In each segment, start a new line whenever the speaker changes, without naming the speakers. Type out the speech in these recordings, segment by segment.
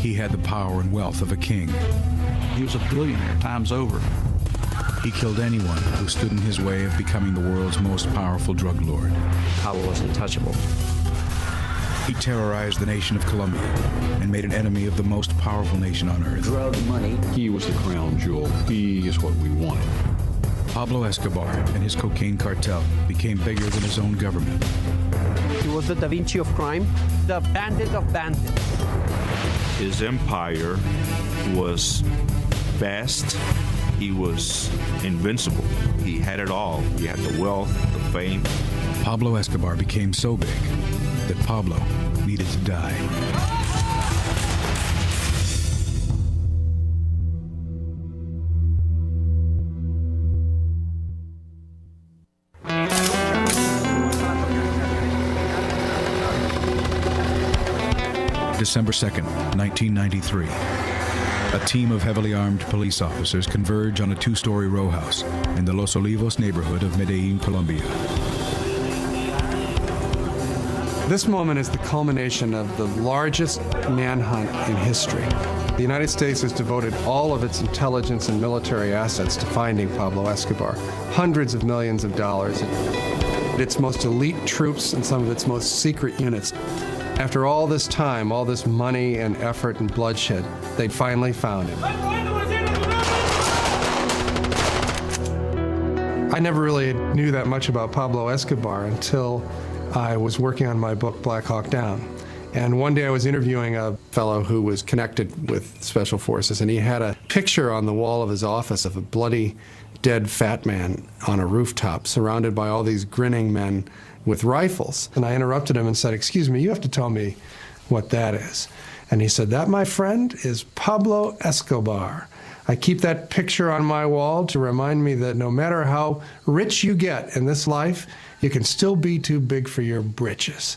He had the power and wealth of a king.
He was a billionaire times over.
He killed anyone who stood in his way of becoming the world's most powerful drug lord.
Pablo was untouchable.
He terrorized the nation of Colombia and made an enemy of the most powerful nation on earth.
Drug money.
He was the crown jewel. He is what we wanted.
Pablo Escobar and his cocaine cartel became bigger than his own government.
He was the Da Vinci of crime, the bandit of bandits.
His empire was vast. He was invincible. He had it all. He had the wealth, the fame.
Pablo Escobar became so big that Pablo needed to die. December 2nd, 1993. A team of heavily armed police officers converge on a two-story row house in the Los Olivos neighborhood of Medellin, Colombia.
This moment is the culmination of the largest manhunt in history. The United States has devoted all of its intelligence and military assets to finding Pablo Escobar. Hundreds of millions of dollars. Its most elite troops and some of its most secret units. After all this time, all this money and effort and bloodshed, they finally found him. I never really knew that much about Pablo Escobar until I was working on my book, Black Hawk Down. And one day I was interviewing a fellow who was connected with Special Forces, and he had a picture on the wall of his office of a bloody, dead fat man on a rooftop, surrounded by all these grinning men with rifles. And I interrupted him and said, "Excuse me, you have to tell me what that is." And he said, "That, my friend, is Pablo Escobar. I keep that picture on my wall to remind me that no matter how rich you get in this life, you can still be too big for your britches."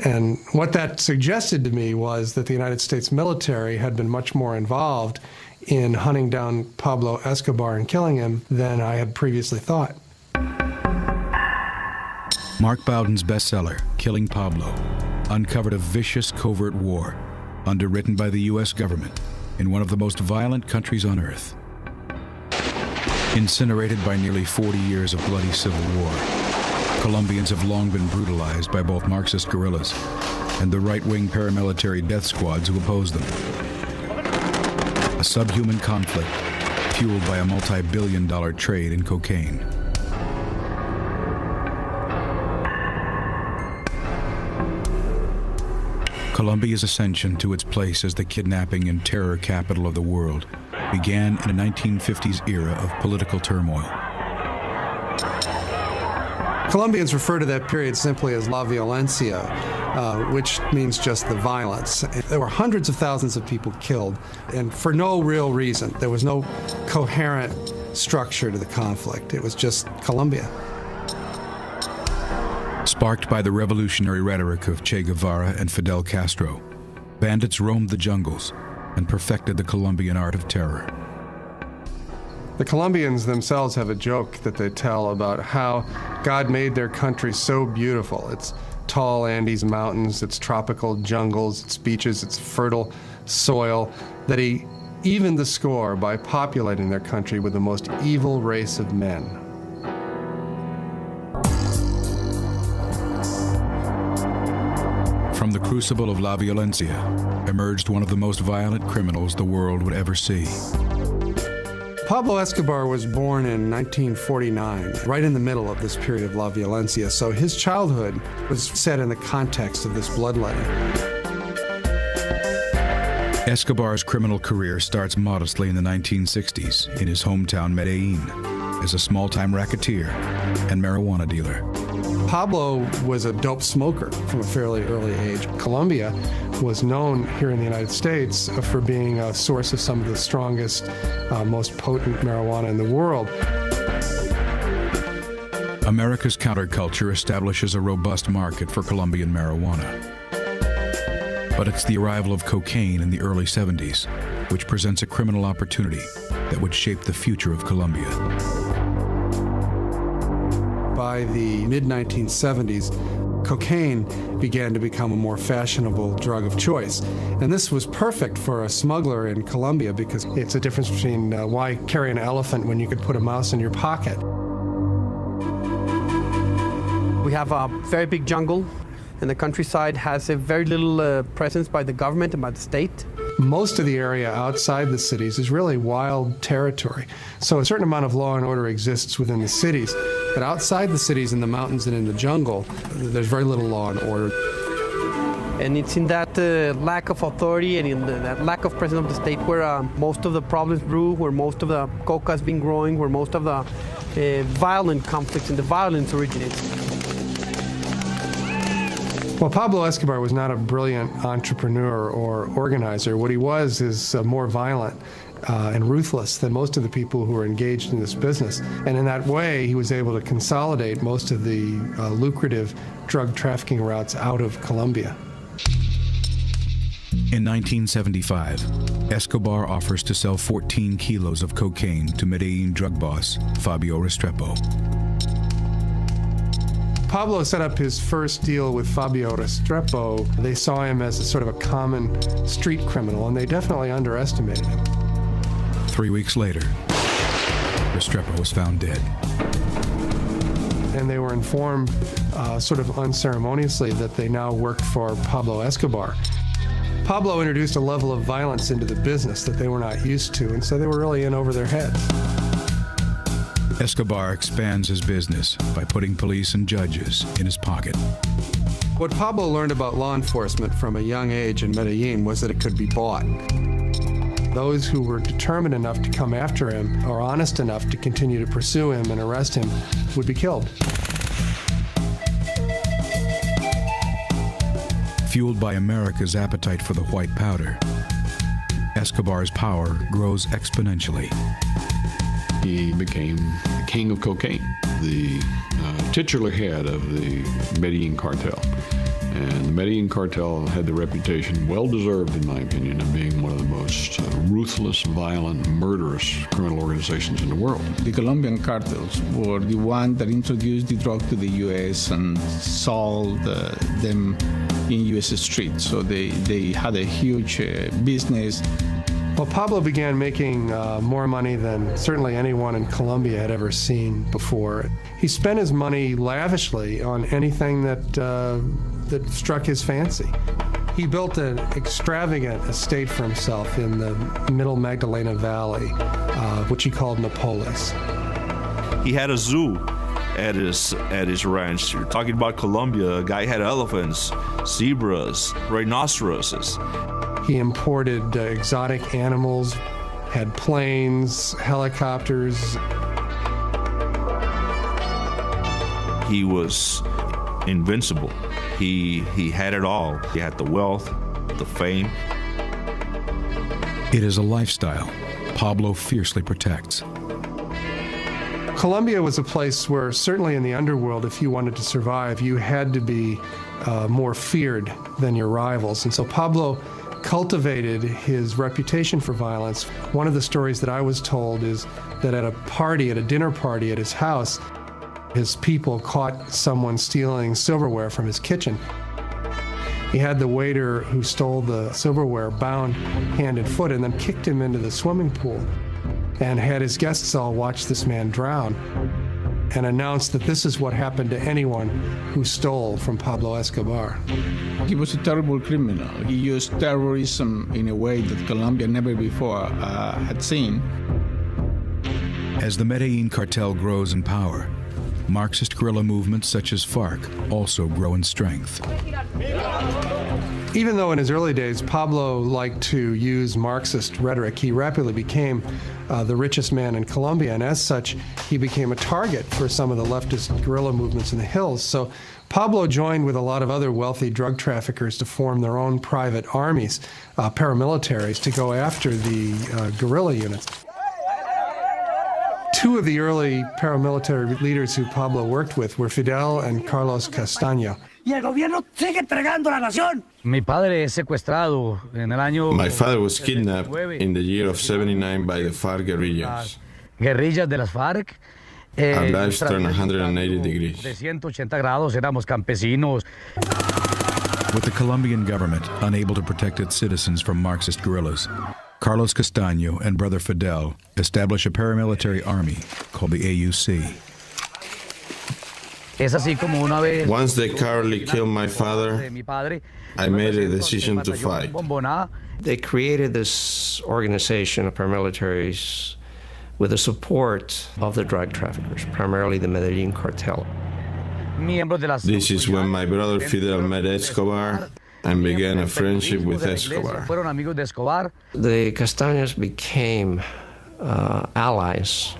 And what that suggested to me was that the United States military had been much more involved in hunting down Pablo Escobar and killing him than I had previously thought.
Mark Bowden's bestseller, Killing Pablo, uncovered a vicious covert war underwritten by the U.S. government in one of the most violent countries on earth. Incinerated by nearly 40 years of bloody civil war, Colombians have long been brutalized by both Marxist guerrillas and the right-wing paramilitary death squads who oppose them. A subhuman conflict fueled by a multi-billion-dollar trade in cocaine. Colombia's ascension to its place as the kidnapping and terror capital of the world began in a 1950s era of political turmoil.
Colombians refer to that period simply as La Violencia, which means just the violence. There were hundreds of thousands of people killed, and for no real reason. There was no coherent structure to the conflict. It was just Colombia.
Sparked by the revolutionary rhetoric of Che Guevara and Fidel Castro, bandits roamed the jungles and perfected the Colombian art of terror.
The Colombians themselves have a joke that they tell about how God made their country so beautiful. Its tall Andes mountains, its tropical jungles, its beaches, its fertile soil, that he evened the score by populating their country with the most evil race of men.
From the crucible of La Violencia emerged one of the most violent criminals the world would ever see.
Pablo Escobar was born in 1949, right in the middle of this period of La Violencia, so his childhood was set in the context of this bloodletting.
Escobar's criminal career starts modestly in the 1960s in his hometown Medellin as a small-time racketeer and marijuana dealer.
Pablo was a dope smoker from a fairly early age. Colombia was known here in the United States for being a source of some of the strongest, most potent marijuana in the world.
America's counterculture establishes a robust market for Colombian marijuana. But it's the arrival of cocaine in the early 70s which presents a criminal opportunity that would shape the future of Colombia.
By the mid-1970s, Cocaine began to become a more fashionable drug of choice. And this was perfect for a smuggler in Colombia because it's a difference between why carry an elephant when you could put a mouse in your pocket.
We have a very big jungle, and the countryside has a very little presence by the government and by the state.
Most of the area outside the cities is really wild territory. So a certain amount of law and order exists within the cities, but outside the cities, in the mountains and in the jungle, there's very little law and order.
And it's in that lack of authority and in that lack of presence of the state where most of the problems brew, where most of the coca has been growing, where most of the violent conflicts and the violence originates.
Well, Pablo Escobar was not a brilliant entrepreneur or organizer. What he was is more violent and ruthless than most of the people who were engaged in this business. And in that way, he was able to consolidate most of the lucrative drug trafficking routes out of Colombia.
In 1975, Escobar offers to sell 14 kilos of cocaine to Medellin drug boss Fabio Restrepo.
Pablo set up his first deal with Fabio Restrepo. They saw him as a sort of a common street criminal, and they definitely underestimated him.
3 weeks later, Restrepo was found dead.
And they were informed sort of unceremoniously that they now worked for Pablo Escobar. Pablo introduced a level of violence into the business that they were not used to, and so they were really in over their heads.
Escobar expands his business by putting police and judges in his pocket.
What Pablo learned about law enforcement from a young age in Medellin was that it could be bought. Those who were determined enough to come after him or honest enough to continue to pursue him and arrest him would be killed.
Fueled by America's appetite for the white powder, Escobar's power grows exponentially.
He became the king of cocaine, the titular head of the Medellin cartel. And the Medellin cartel had the reputation, well-deserved in my opinion, of being one of the most ruthless, violent, murderous criminal organizations in the world.
The Colombian cartels were the one that introduced the drug to the U.S. and sold them in U.S. streets. So they had a huge business.
Well, Pablo began making more money than certainly anyone in Colombia had ever seen before. He spent his money lavishly on anything that struck his fancy. He built an extravagant estate for himself in the middle Magdalena Valley, which he called Napolis.
He had a zoo at his ranch. You're talking about Colombia. A guy had elephants, zebras, rhinoceroses.
He imported exotic animals, had planes, helicopters.
He was invincible. He had it all. He had the wealth, the fame.
It is a lifestyle Pablo fiercely protects.
Colombia was a place where, certainly in the underworld, if you wanted to survive, you had to be more feared than your rivals. And so Pablo cultivated his reputation for violence. One of the stories that I was told is that at a dinner party at his house, his people caught someone stealing silverware from his kitchen. He had the waiter who stole the silverware bound hand and foot and then kicked him into the swimming pool and had his guests all watch this man drown and announced that this is what happened to anyone who stole from Pablo Escobar.
He was a terrible criminal. He used terrorism in a way that Colombia never before had seen.
As the Medellin cartel grows in power, Marxist guerrilla movements such as FARC also grow in strength.
Even though in his early days Pablo liked to use Marxist rhetoric, he rapidly became the richest man in Colombia, and as such, he became a target for some of the leftist guerrilla movements in the hills. So Pablo joined with a lot of other wealthy drug traffickers to form their own private armies, paramilitaries, to go after the guerrilla units. Two of the early paramilitary leaders who Pablo worked with were Fidel and Carlos Castaño.
Y el gobierno sigue entregando la nación.
My father was kidnapped in the year of 79 by the FARC guerrillas.
Guerrillas de las FARC.
Our lives turned 180 degrees.
With the Colombian government unable to protect its citizens from Marxist guerrillas, Carlos Castaño and brother Fidel establish a paramilitary army called the AUC.
Once they cowardly killed my father, I made a decision to fight.
They created this organization of paramilitaries with the support of the drug traffickers, primarily the Medellin cartel.
This is when my brother Fidel met Escobar and began a friendship with Escobar.
The Castaños became allies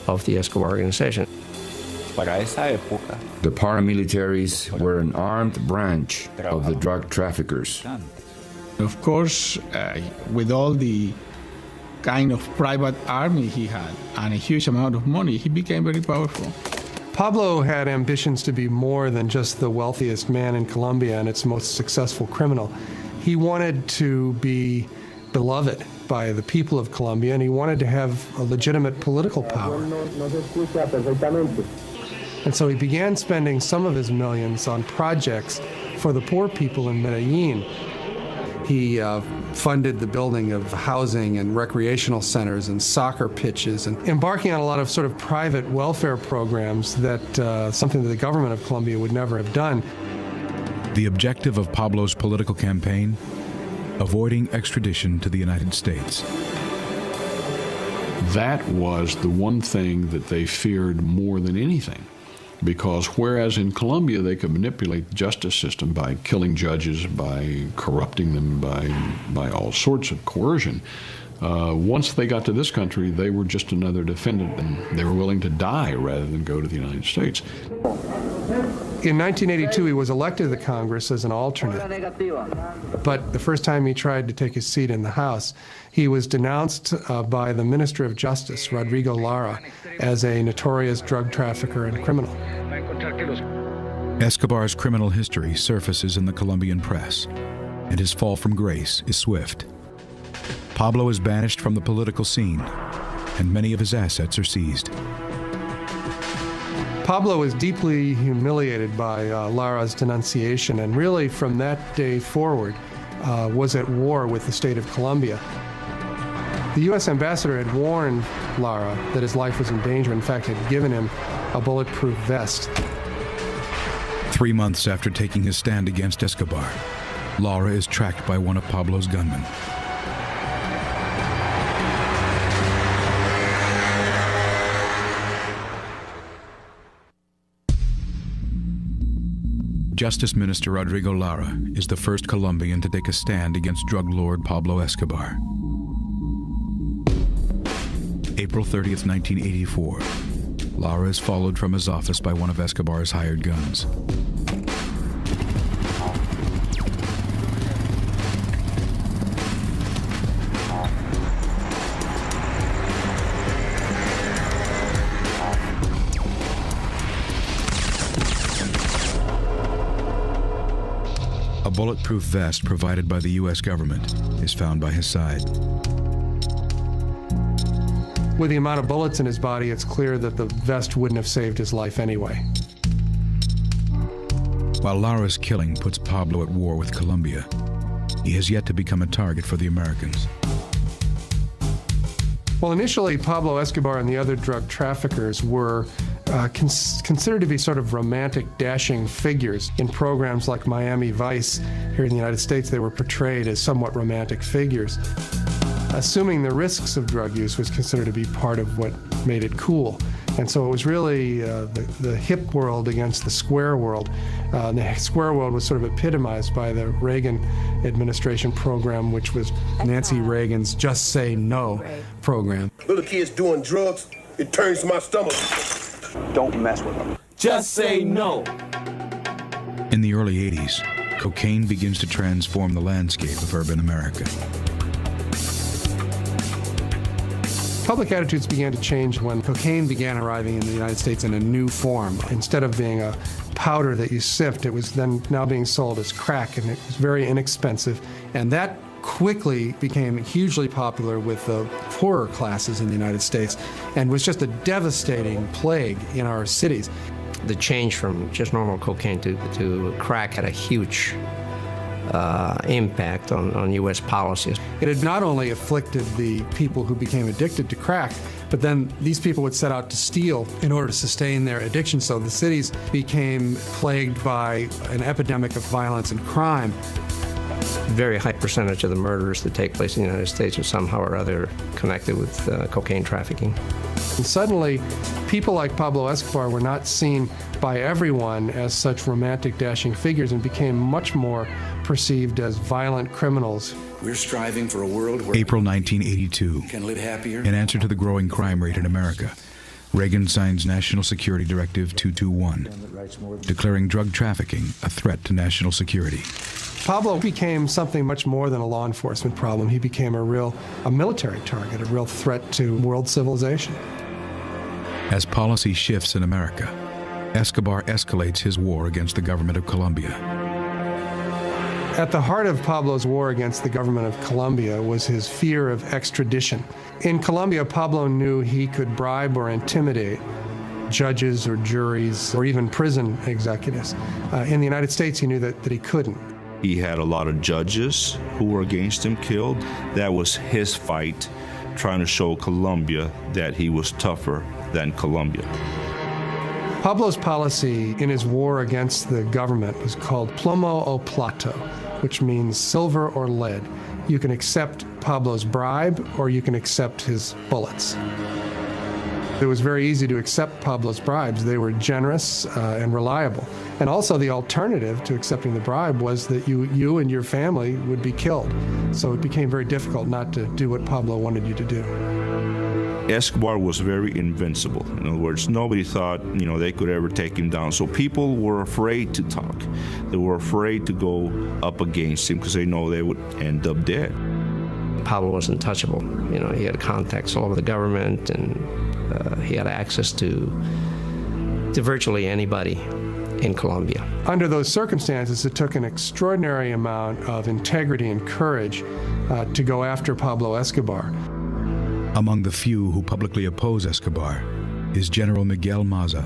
of the Escobar organization.
The paramilitaries were an armed branch of the drug traffickers.
Of course, with all the kind of private army he had and a huge amount of money, he became very powerful.
Pablo had ambitions to be more than just the wealthiest man in Colombia and its most successful criminal. He wanted to be beloved by the people of Colombia, and he wanted to have a legitimate political power. And so he began spending some of his millions on projects for the poor people in Medellin. He funded the building of housing and recreational centers and soccer pitches, and embarking on a lot of sort of private welfare programs that something that the government of Colombia would never have done.
The objective of Pablo's political campaign? Avoiding extradition to the United States.
That was the one thing that they feared more than anything. Because whereas in Colombia they could manipulate the justice system by killing judges, by corrupting them, by all sorts of coercion, once they got to this country, they were just another defendant, and they were willing to die rather than go to the United States.
In 1982, he was elected to the Congress as an alternate. But the first time he tried to take his seat in the House, he was denounced by the Minister of Justice, Rodrigo Lara, as a notorious drug trafficker and criminal.
Escobar's criminal history surfaces in the Colombian press, and his fall from grace is swift. Pablo is banished from the political scene, and many of his assets are seized.
Pablo was deeply humiliated by Lara's denunciation, and really from that day forward was at war with the state of Colombia. The U.S. ambassador had warned Lara that his life was in danger, in fact had given him a bulletproof vest.
3 months after taking his stand against Escobar, Lara is tracked by one of Pablo's gunmen. Justice Minister Rodrigo Lara is the first Colombian to take a stand against drug lord Pablo Escobar. April 30th, 1984. Lara is followed from his office by one of Escobar's hired guns. A bulletproof vest provided by the U.S. government is found by his side.
With the amount of bullets in his body, it's clear that the vest wouldn't have saved his life anyway.
While Lara's killing puts Pablo at war with Colombia, he has yet to become a target for the Americans.
Well, initially, Pablo Escobar and the other drug traffickers were considered to be sort of romantic, dashing figures. In programs like Miami Vice here in the United States, they were portrayed as somewhat romantic figures. Assuming the risks of drug use was considered to be part of what made it cool. And so it was really the hip world against the square world. The square world was sort of epitomized by the Reagan administration program, which was Nancy Reagan's Just Say No program.
Little kids doing drugs, it turns my stomach. Don't mess with them. Just say no.
In the early 80s, cocaine begins to transform the landscape of urban America.
Public attitudes began to change when cocaine began arriving in the United States in a new form. Instead of being a powder that you sift, it was then now being sold as crack, and it was very inexpensive. And that quickly became hugely popular with the poorer classes in the United States and was just a devastating plague in our cities.
The change from just normal cocaine to crack had a huge impact on U.S. policies.
It had not only afflicted the people who became addicted to crack, but then these people would set out to steal in order to sustain their addiction. So the cities became plagued by an epidemic of violence and crime.
Very high percentage of the murders that take place in the United States are somehow or other connected with cocaine trafficking.
And suddenly, people like Pablo Escobar were not seen by everyone as such romantic, dashing figures and became much more perceived as violent criminals.
We're striving for a world where
April 1982.
we can live happier.
In answer to the growing crime rate in America, Reagan signs National Security Directive 221, declaring drug trafficking a threat to national security.
Pablo became something much more than a law enforcement problem. He became a military target, a real threat to world civilization.
As policy shifts in America, Escobar escalates his war against the government of Colombia.
At the heart of Pablo's war against the government of Colombia was his fear of extradition. In Colombia, Pablo knew he could bribe or intimidate judges or juries or even prison executives. In the United States, he knew that he couldn't.
He had a lot of judges who were against him killed. That was his fight, trying to show Colombia that he was tougher than Colombia.
Pablo's policy in his war against the government was called plomo o plato, which means silver or lead. You can accept Pablo's bribe or you can accept his bullets. It was very easy to accept Pablo's bribes. They were generous and reliable. And also the alternative to accepting the bribe was that you and your family would be killed. So it became very difficult not to do what Pablo wanted you to do.
Escobar was very invincible. In other words, nobody thought, they could ever take him down. So people were afraid to talk. They were afraid to go up against him because they know they would end up dead.
Pablo was untouchable. He had contacts all over the government, and he had access to virtually anybody in Colombia.
Under those circumstances, it took an extraordinary amount of integrity and courage to go after Pablo Escobar.
Among the few who publicly oppose Escobar is General Miguel Maza.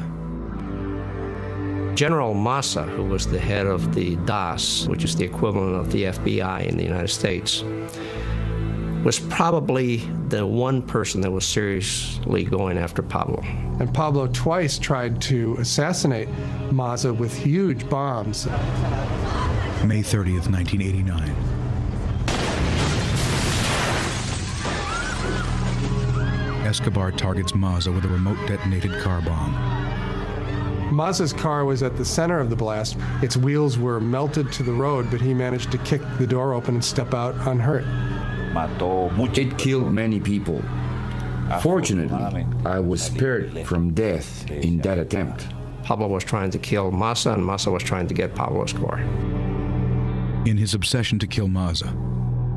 General Maza, who was the head of the DAS, which is the equivalent of the FBI in the United States, was probably the one person that was seriously going after Pablo.
And Pablo twice tried to assassinate Maza with huge bombs.
May 30th, 1989. Escobar targets Maza with a remote detonated car bomb.
Maza's car was at the center of the blast. Its wheels were melted to the road, but he managed to kick the door open and step out unhurt.
It killed many people. Fortunately, I was spared from death in that attempt.
Pablo was trying to kill Maza, and Maza was trying to get Pablo Escobar.
In his obsession to kill Maza,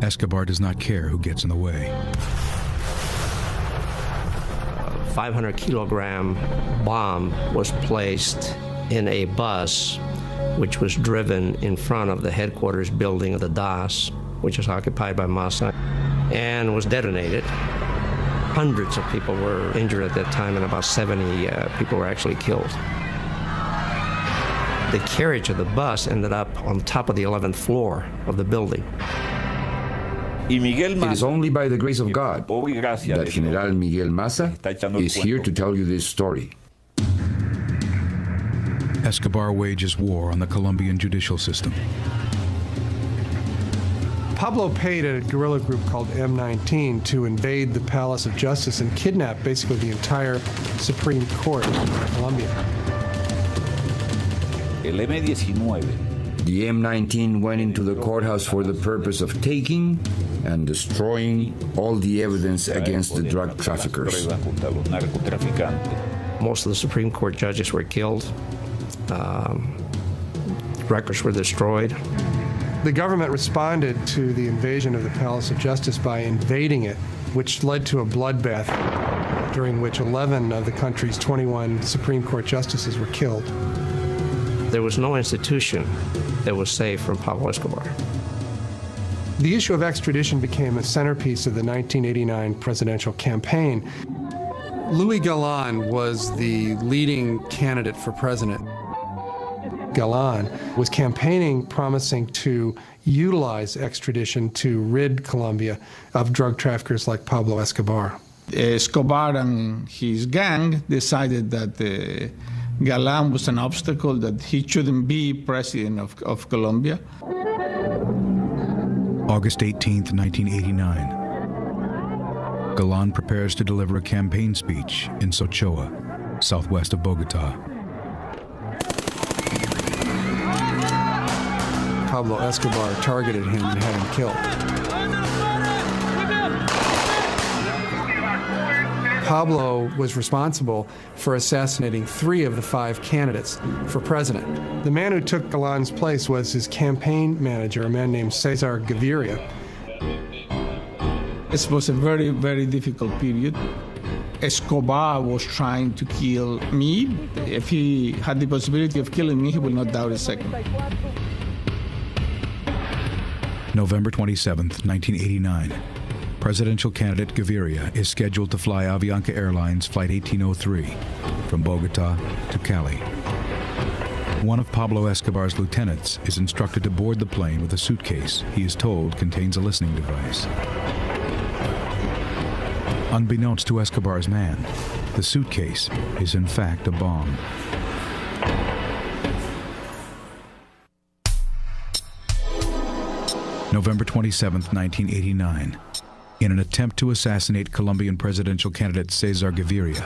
Escobar does not care who gets in the way.
500-kilogram bomb was placed in a bus which was driven in front of the headquarters building of the DAS, which was occupied by Maza, and was detonated. Hundreds of people were injured at that time, and about 70 people were actually killed. The carriage of the bus ended up on top of the 11th floor of the building.
It is only by the grace of God that General Miguel Maza is here to tell you this story.
Escobar wages war on the Colombian judicial system.
Pablo paid a guerrilla group called M19 to invade the Palace of Justice and kidnap basically the entire Supreme Court of Colombia.
The M19 went into the courthouse for the purpose of taking and destroying all the evidence against the drug traffickers.
Most of the Supreme Court judges were killed. Records were destroyed.
The government responded to the invasion of the Palace of Justice by invading it, which led to a bloodbath during which 11 of the country's 21 Supreme Court justices were killed.
There was no institution that was safe from Pablo Escobar.
The issue of extradition became a centerpiece of the 1989 presidential campaign. Louis Galan was the leading candidate for president. Galan was campaigning, promising to utilize extradition to rid Colombia of drug traffickers like Pablo Escobar.
Escobar and his gang decided that Galan was an obstacle, that he shouldn't be president of Colombia.
August 18th, 1989. Galan prepares to deliver a campaign speech in Sochoa, southwest of Bogota.
Pablo Escobar targeted him and had him killed. Pablo was responsible for assassinating 3 of the 5 candidates for president. The man who took Galan's place was his campaign manager, a man named Cesar Gaviria.
This was a very, very difficult period. Escobar was trying to kill me. If he had the possibility of killing me, he would not doubt a second.
November 27th, 1989. Presidential candidate Gaviria is scheduled to fly Avianca Airlines Flight 1803 from Bogota to Cali. One of Pablo Escobar's lieutenants is instructed to board the plane with a suitcase he is told contains a listening device. Unbeknownst to Escobar's man, the suitcase is in fact a bomb. November 27th, 1989. In an attempt to assassinate Colombian presidential candidate Cesar Gaviria,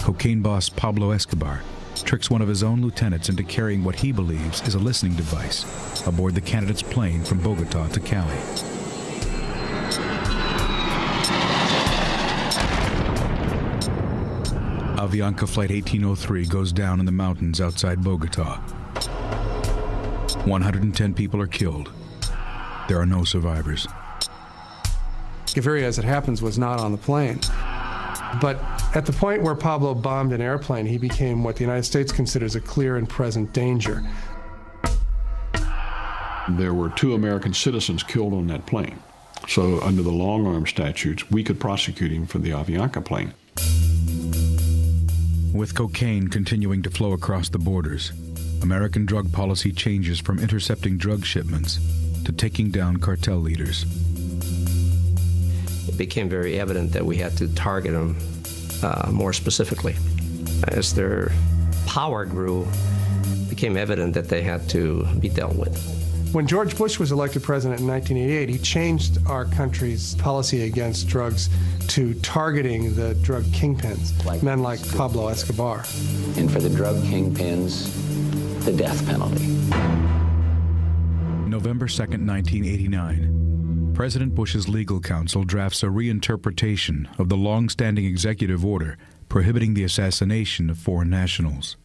cocaine boss Pablo Escobar tricks one of his own lieutenants into carrying what he believes is a listening device aboard the candidate's plane from Bogota to Cali. Avianca Flight 1803 goes down in the mountains outside Bogota. 110 people are killed. There are no survivors.
Gaviria, as it happens, was not on the plane. But at the point where Pablo bombed an airplane, he became what the United States considers a clear and present danger.
There were 2 American citizens killed on that plane. So under the long-arm statutes, we could prosecute him for the Avianca plane.
With cocaine continuing to flow across the borders, American drug policy changes from intercepting drug shipments to taking down cartel leaders.
It became very evident that we had to target them more specifically. As their power grew, it became evident that they had to be dealt with.
When George Bush was elected president in 1988, he changed our country's policy against drugs to targeting the drug kingpins, men like Pablo Escobar.
And for the drug kingpins, the death penalty.
November 2nd, 1989. President Bush's legal counsel drafts a reinterpretation of the long-standing executive order prohibiting the assassination of foreign nationals.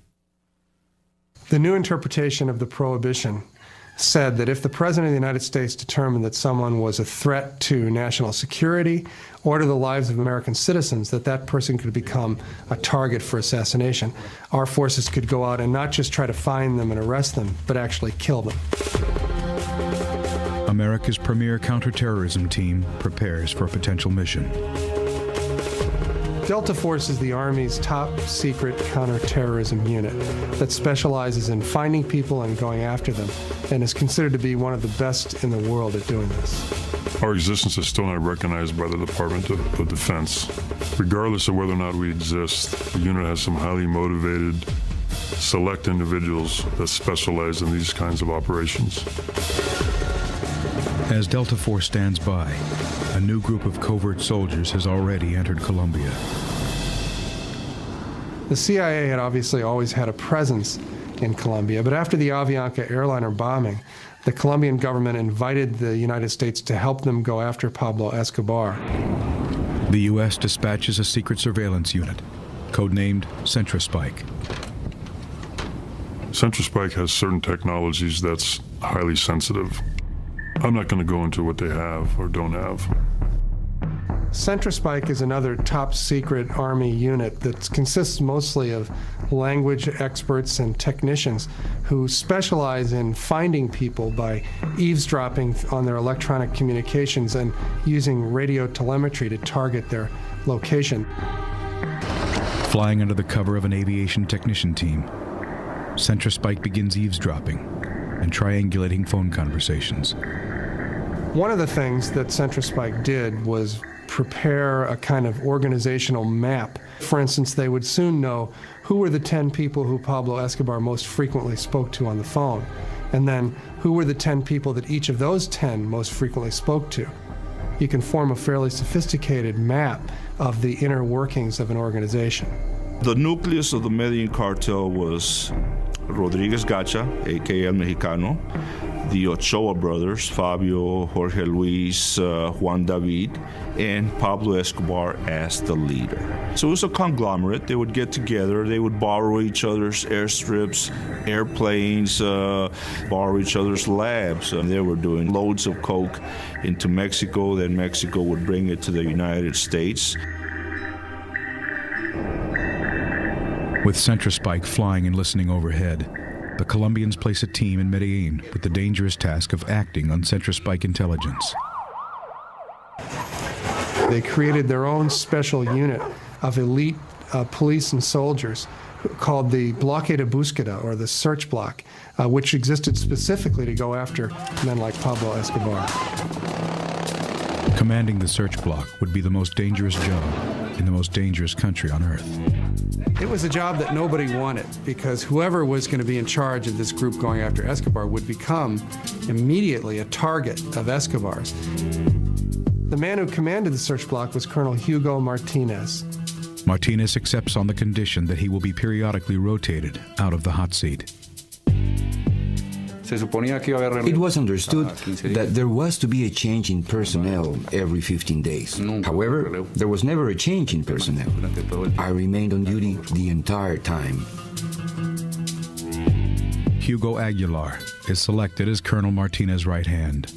The new interpretation of the prohibition said that if the President of the United States determined that someone was a threat to national security or to the lives of American citizens, that person could become a target for assassination. Our forces could go out and not just try to find them and arrest them, but actually kill them.
America's premier counterterrorism team prepares for a potential mission.
Delta Force is the Army's top secret counterterrorism unit that specializes in finding people and going after them, and is considered to be one of the best in the world at doing this.
Our existence is still not recognized by the Department of Defense. Regardless of whether or not we exist, the unit has some highly motivated, select individuals that specialize in these kinds of operations.
As Delta Force stands by, a new group of covert soldiers has already entered Colombia.
The CIA had obviously always had a presence in Colombia, but after the Avianca airliner bombing, the Colombian government invited the United States to help them go after Pablo Escobar.
The U.S. dispatches a secret surveillance unit, codenamed CentraSpike.
CentraSpike has certain technologies that's highly sensitive. I'm not going to go into what they have or don't have.
CentraSpike is another top-secret Army unit that consists mostly of language experts and technicians who specialize in finding people by eavesdropping on their electronic communications and using radio telemetry to target their location.
Flying under the cover of an aviation technician team, CentraSpike begins eavesdropping and triangulating phone conversations.
One of the things that CentraSpike did was prepare a kind of organizational map. For instance, they would soon know who were the 10 people who Pablo Escobar most frequently spoke to on the phone, and then who were the 10 people that each of those 10 most frequently spoke to. You can form a fairly sophisticated map of the inner workings of an organization.
The nucleus of the Medellin cartel was Rodriguez Gacha, a.k.a. El Mexicano, the Ochoa brothers, Fabio, Jorge Luis, Juan David, and Pablo Escobar as the leader. So it was a conglomerate. They would get together, they would borrow each other's airstrips, airplanes, borrow each other's labs. They were doing loads of coke into Mexico, then Mexico would bring it to the United States.
With CentraSpike flying and listening overhead, the Colombians place a team in Medellin with the dangerous task of acting on CentraSpike intelligence.
They created their own special unit of elite police and soldiers called the Bloque de Búsqueda, or the Search Block, which existed specifically to go after men like Pablo Escobar.
Commanding the Search Block would be the most dangerous job in the most dangerous country on earth.
It was a job that nobody wanted, because whoever was going to be in charge of this group going after Escobar would become immediately a target of Escobar's.
The man who commanded the Search Block was Colonel Hugo Martinez.
Martinez accepts on the condition that he will be periodically rotated out of the hot seat.
It was understood that there was to be a change in personnel every 15 days. However, there was never a change in personnel. I remained on duty the entire time.
Hugo Aguilar is selected as Colonel Martinez's right hand.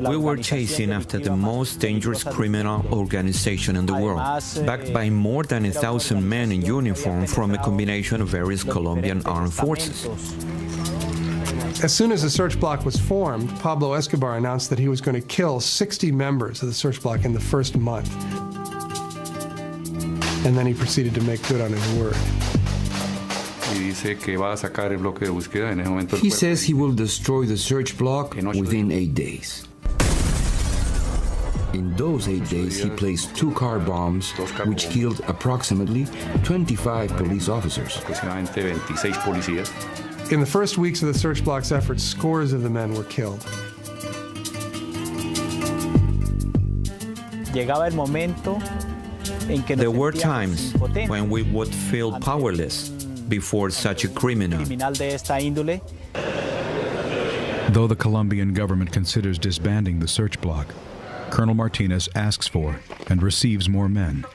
We were chasing after the most dangerous criminal organization in the world, backed by more than 1,000 men in uniform from a combination of various Colombian armed forces.
As soon as the Search Block was formed, Pablo Escobar announced that he was going to kill 60 members of the Search Block in the first month. And then he proceeded to make good on his word.
He says he will destroy the Search Block within 8 days. In those 8 days, he placed 2 car bombs, which killed approximately 25 police officers.
In the first weeks of the Search Block's efforts, scores of the men were killed.
There were times when we would feel powerless before such a criminal.
Though the Colombian government considers disbanding the Search Block, Colonel Martinez asks for and receives more men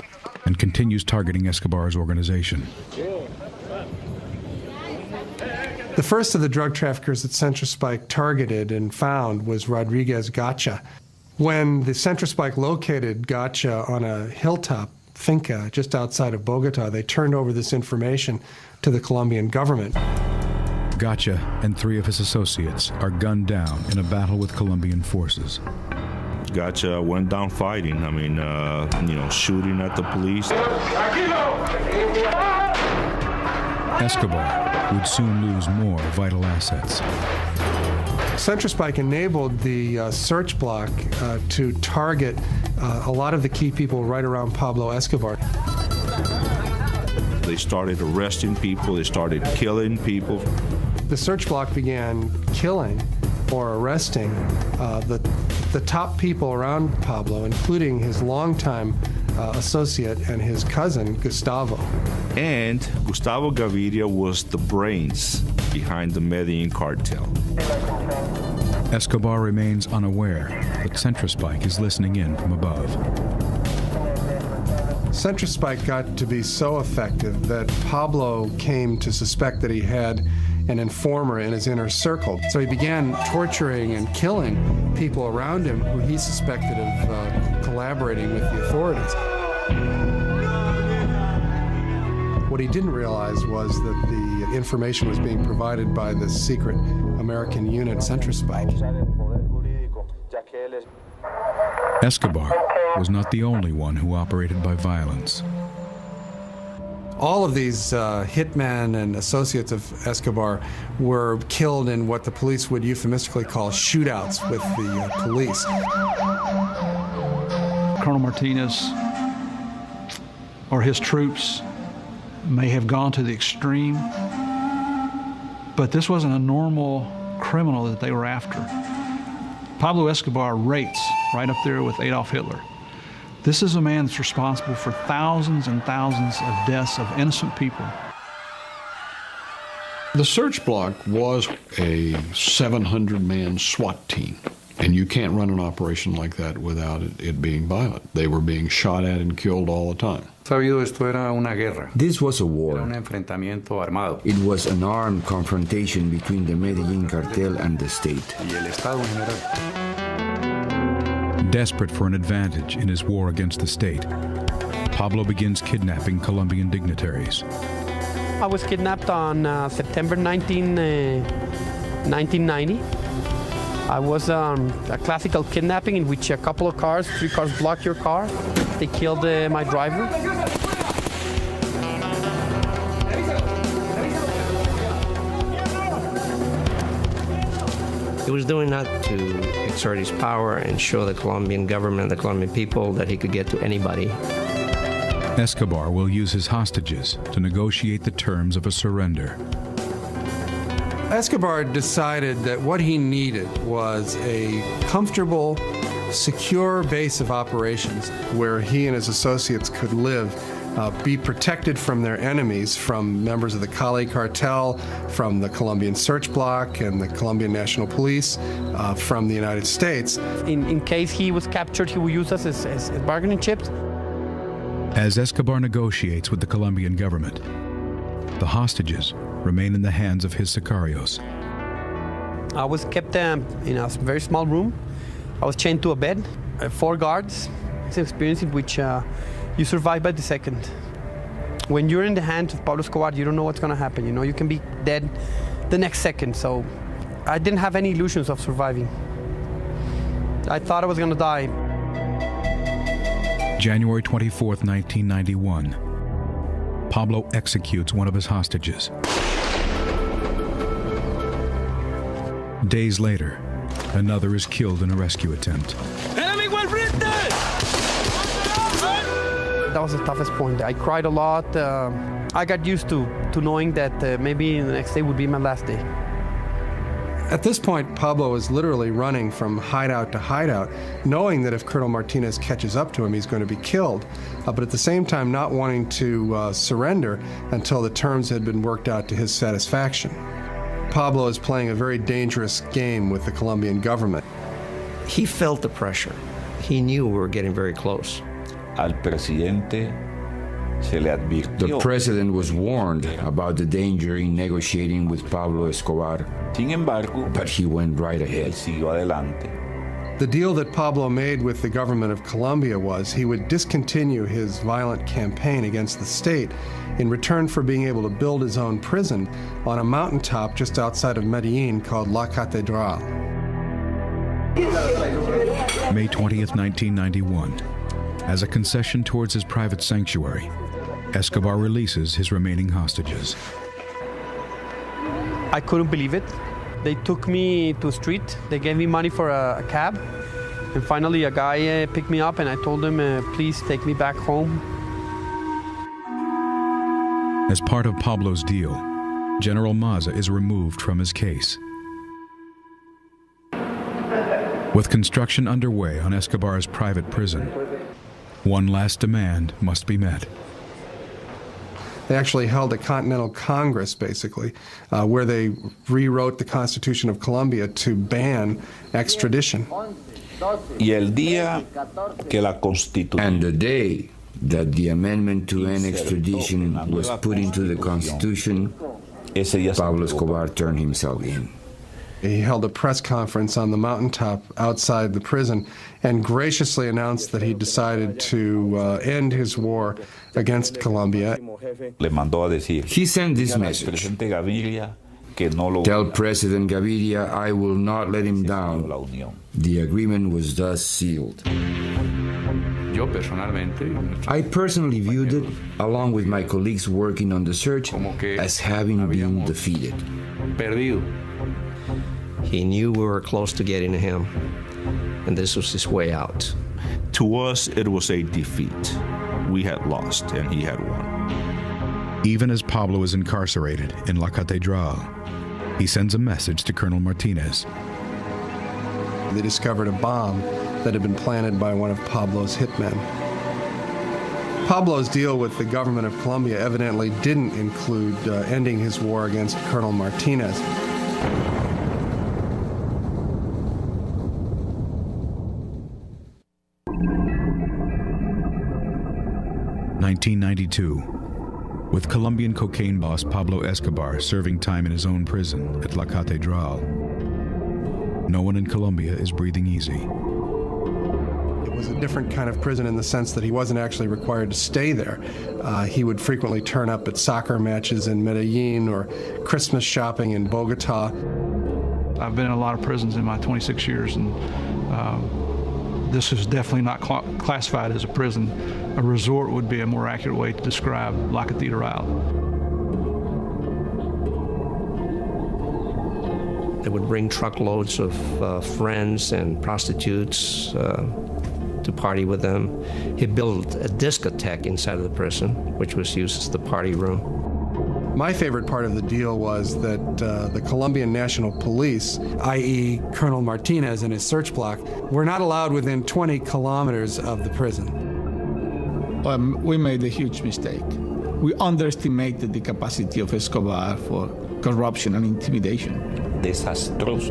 and continues targeting Escobar's organization.
The first of the drug traffickers that CentraSpike targeted and found was Rodriguez Gacha. When the CentraSpike located Gacha on a hilltop finca just outside of Bogota, they turned over this information to the Colombian government.
Gacha and 3 of his associates are gunned down in a battle with Colombian forces.
Gacha went down fighting. I mean, shooting at the police.
Escobar would soon lose more vital assets.
CentraSpike enabled the Search Block to target a lot of the key people right around Pablo Escobar.
They started arresting people, they started killing people.
The Search Block began killing or arresting the top people around Pablo, including his longtime associate and his cousin, Gustavo.
And Gustavo Gaviria was the brains behind the Medellin cartel.
Escobar remains unaware that CentraSpike is listening in from above.
CentraSpike got to be so effective that Pablo came to suspect that he had
an informer in his inner circle. So he began torturing and killing people around him who he suspected of collaborating with the authorities. What he didn't realize was that the information was being provided by the secret American unit Centrospike.
Escobar was not the only one who operated by violence.
All of these hitmen and associates of Escobar were killed in what the police would euphemistically call shootouts with the police.
Colonel Martinez or his troops may have gone to the extreme, but this wasn't a normal criminal that they were after. Pablo Escobar rates right up there with Adolf Hitler. This is a man that's responsible for thousands and thousands of deaths of innocent people.
The search block was a 700-man SWAT team, and you can't run an operation like that without it being violent. They were being shot at and killed all the time.
This was a war. It was an armed confrontation between the Medellin cartel and the state.
Desperate for an advantage in his war against the state, Pablo begins kidnapping Colombian dignitaries.
I was kidnapped on September 1990. I was a classical kidnapping in which a couple of cars, 3 cars blocked your car. They killed my driver.
He was doing that to exert his power and show the Colombian government, the Colombian people, that he could get to anybody.
Escobar will use his hostages to negotiate the terms of a surrender.
Escobar decided that what he needed was a comfortable, secure base of operations where he and his associates could live, be protected from their enemies, from members of the Cali cartel, from the Colombian search block and the Colombian National Police, from the United States.
In case he was captured, he would use us as bargaining chips.
As Escobar negotiates with the Colombian government, the hostages remain in the hands of his sicarios.
I was kept in a very small room. I was chained to a bed, 4 guards. It's an experience in which you survive by the second. When you're in the hands of Pablo Escobar, you don't know what's going to happen. You know, you can be dead the next second. So I didn't have any illusions of surviving. I thought I was going to die.
January 24th, 1991. Pablo executes one of his hostages. Days later, another is killed in a rescue attempt.
That was the toughest point. I cried a lot. I got used to knowing that maybe the next day would be my last day.
At this point, Pablo is literally running from hideout to hideout, knowing that if Colonel Martinez catches up to him, he's going to be killed, but at the same time not wanting to surrender until the terms had been worked out to his satisfaction. Pablo is playing a very dangerous game with the Colombian government.
He felt the pressure. He knew we were getting very close.
The president was warned about the danger in negotiating with Pablo Escobar, but he went right ahead.
The deal that Pablo made with the government of Colombia was he would discontinue his violent campaign against the state in return for being able to build his own prison on a mountaintop just outside of Medellin called La Catedral.
May 20th, 1991. As a concession towards his private sanctuary, Escobar releases his remaining hostages.
I couldn't believe it. They took me to a street. They gave me money for a cab. And finally, a guy picked me up, and I told him, please take me back home.
As part of Pablo's deal, General Maza is removed from his case. With construction underway on Escobar's private prison, one last demand must be met.
They actually held a Continental Congress, basically, where they rewrote the Constitution of Colombia to ban extradition.
And the day that the amendment to end extradition was put into the Constitution, Pablo Escobar turned himself in.
He held a press conference on the mountaintop outside the prison and graciously announced that he decided to end his war against Colombia.
He sent this message: "Tell President Gaviria I will not let him down." The agreement was thus sealed. I personally viewed it, along with my colleagues working on the search, as having been defeated.
He knew we were close to getting to him, and this was his way out.
To us, it was a defeat. We had lost, and he had won.
Even as Pablo is incarcerated in La Catedral, he sends a message to Colonel Martinez.
They discovered a bomb that had been planted by one of Pablo's hitmen. Pablo's deal with the government of Colombia evidently didn't include ending his war against Colonel Martinez.
(1992). With Colombian cocaine boss Pablo Escobar serving time in his own prison at La Catedral, no one in Colombia is breathing easy.
It was a different kind of prison in the sense that he wasn't actually required to stay there. He would frequently turn up at soccer matches in Medellin or Christmas shopping in Bogota.
I've been in a lot of prisons in my 26 years, and this is definitely not classified as a prison. A resort would be a more accurate way to describe La Catedral.
They would bring truckloads of friends and prostitutes to party with them. He built a discotheque inside of the prison, which was used as the party room.
My favorite part of the deal was that the Colombian National Police, i.e. Colonel Martinez and his search block, were not allowed within 20 kilometers of the prison.
We made a huge mistake. We underestimated the capacity of Escobar for corruption and intimidation.
Disastrous.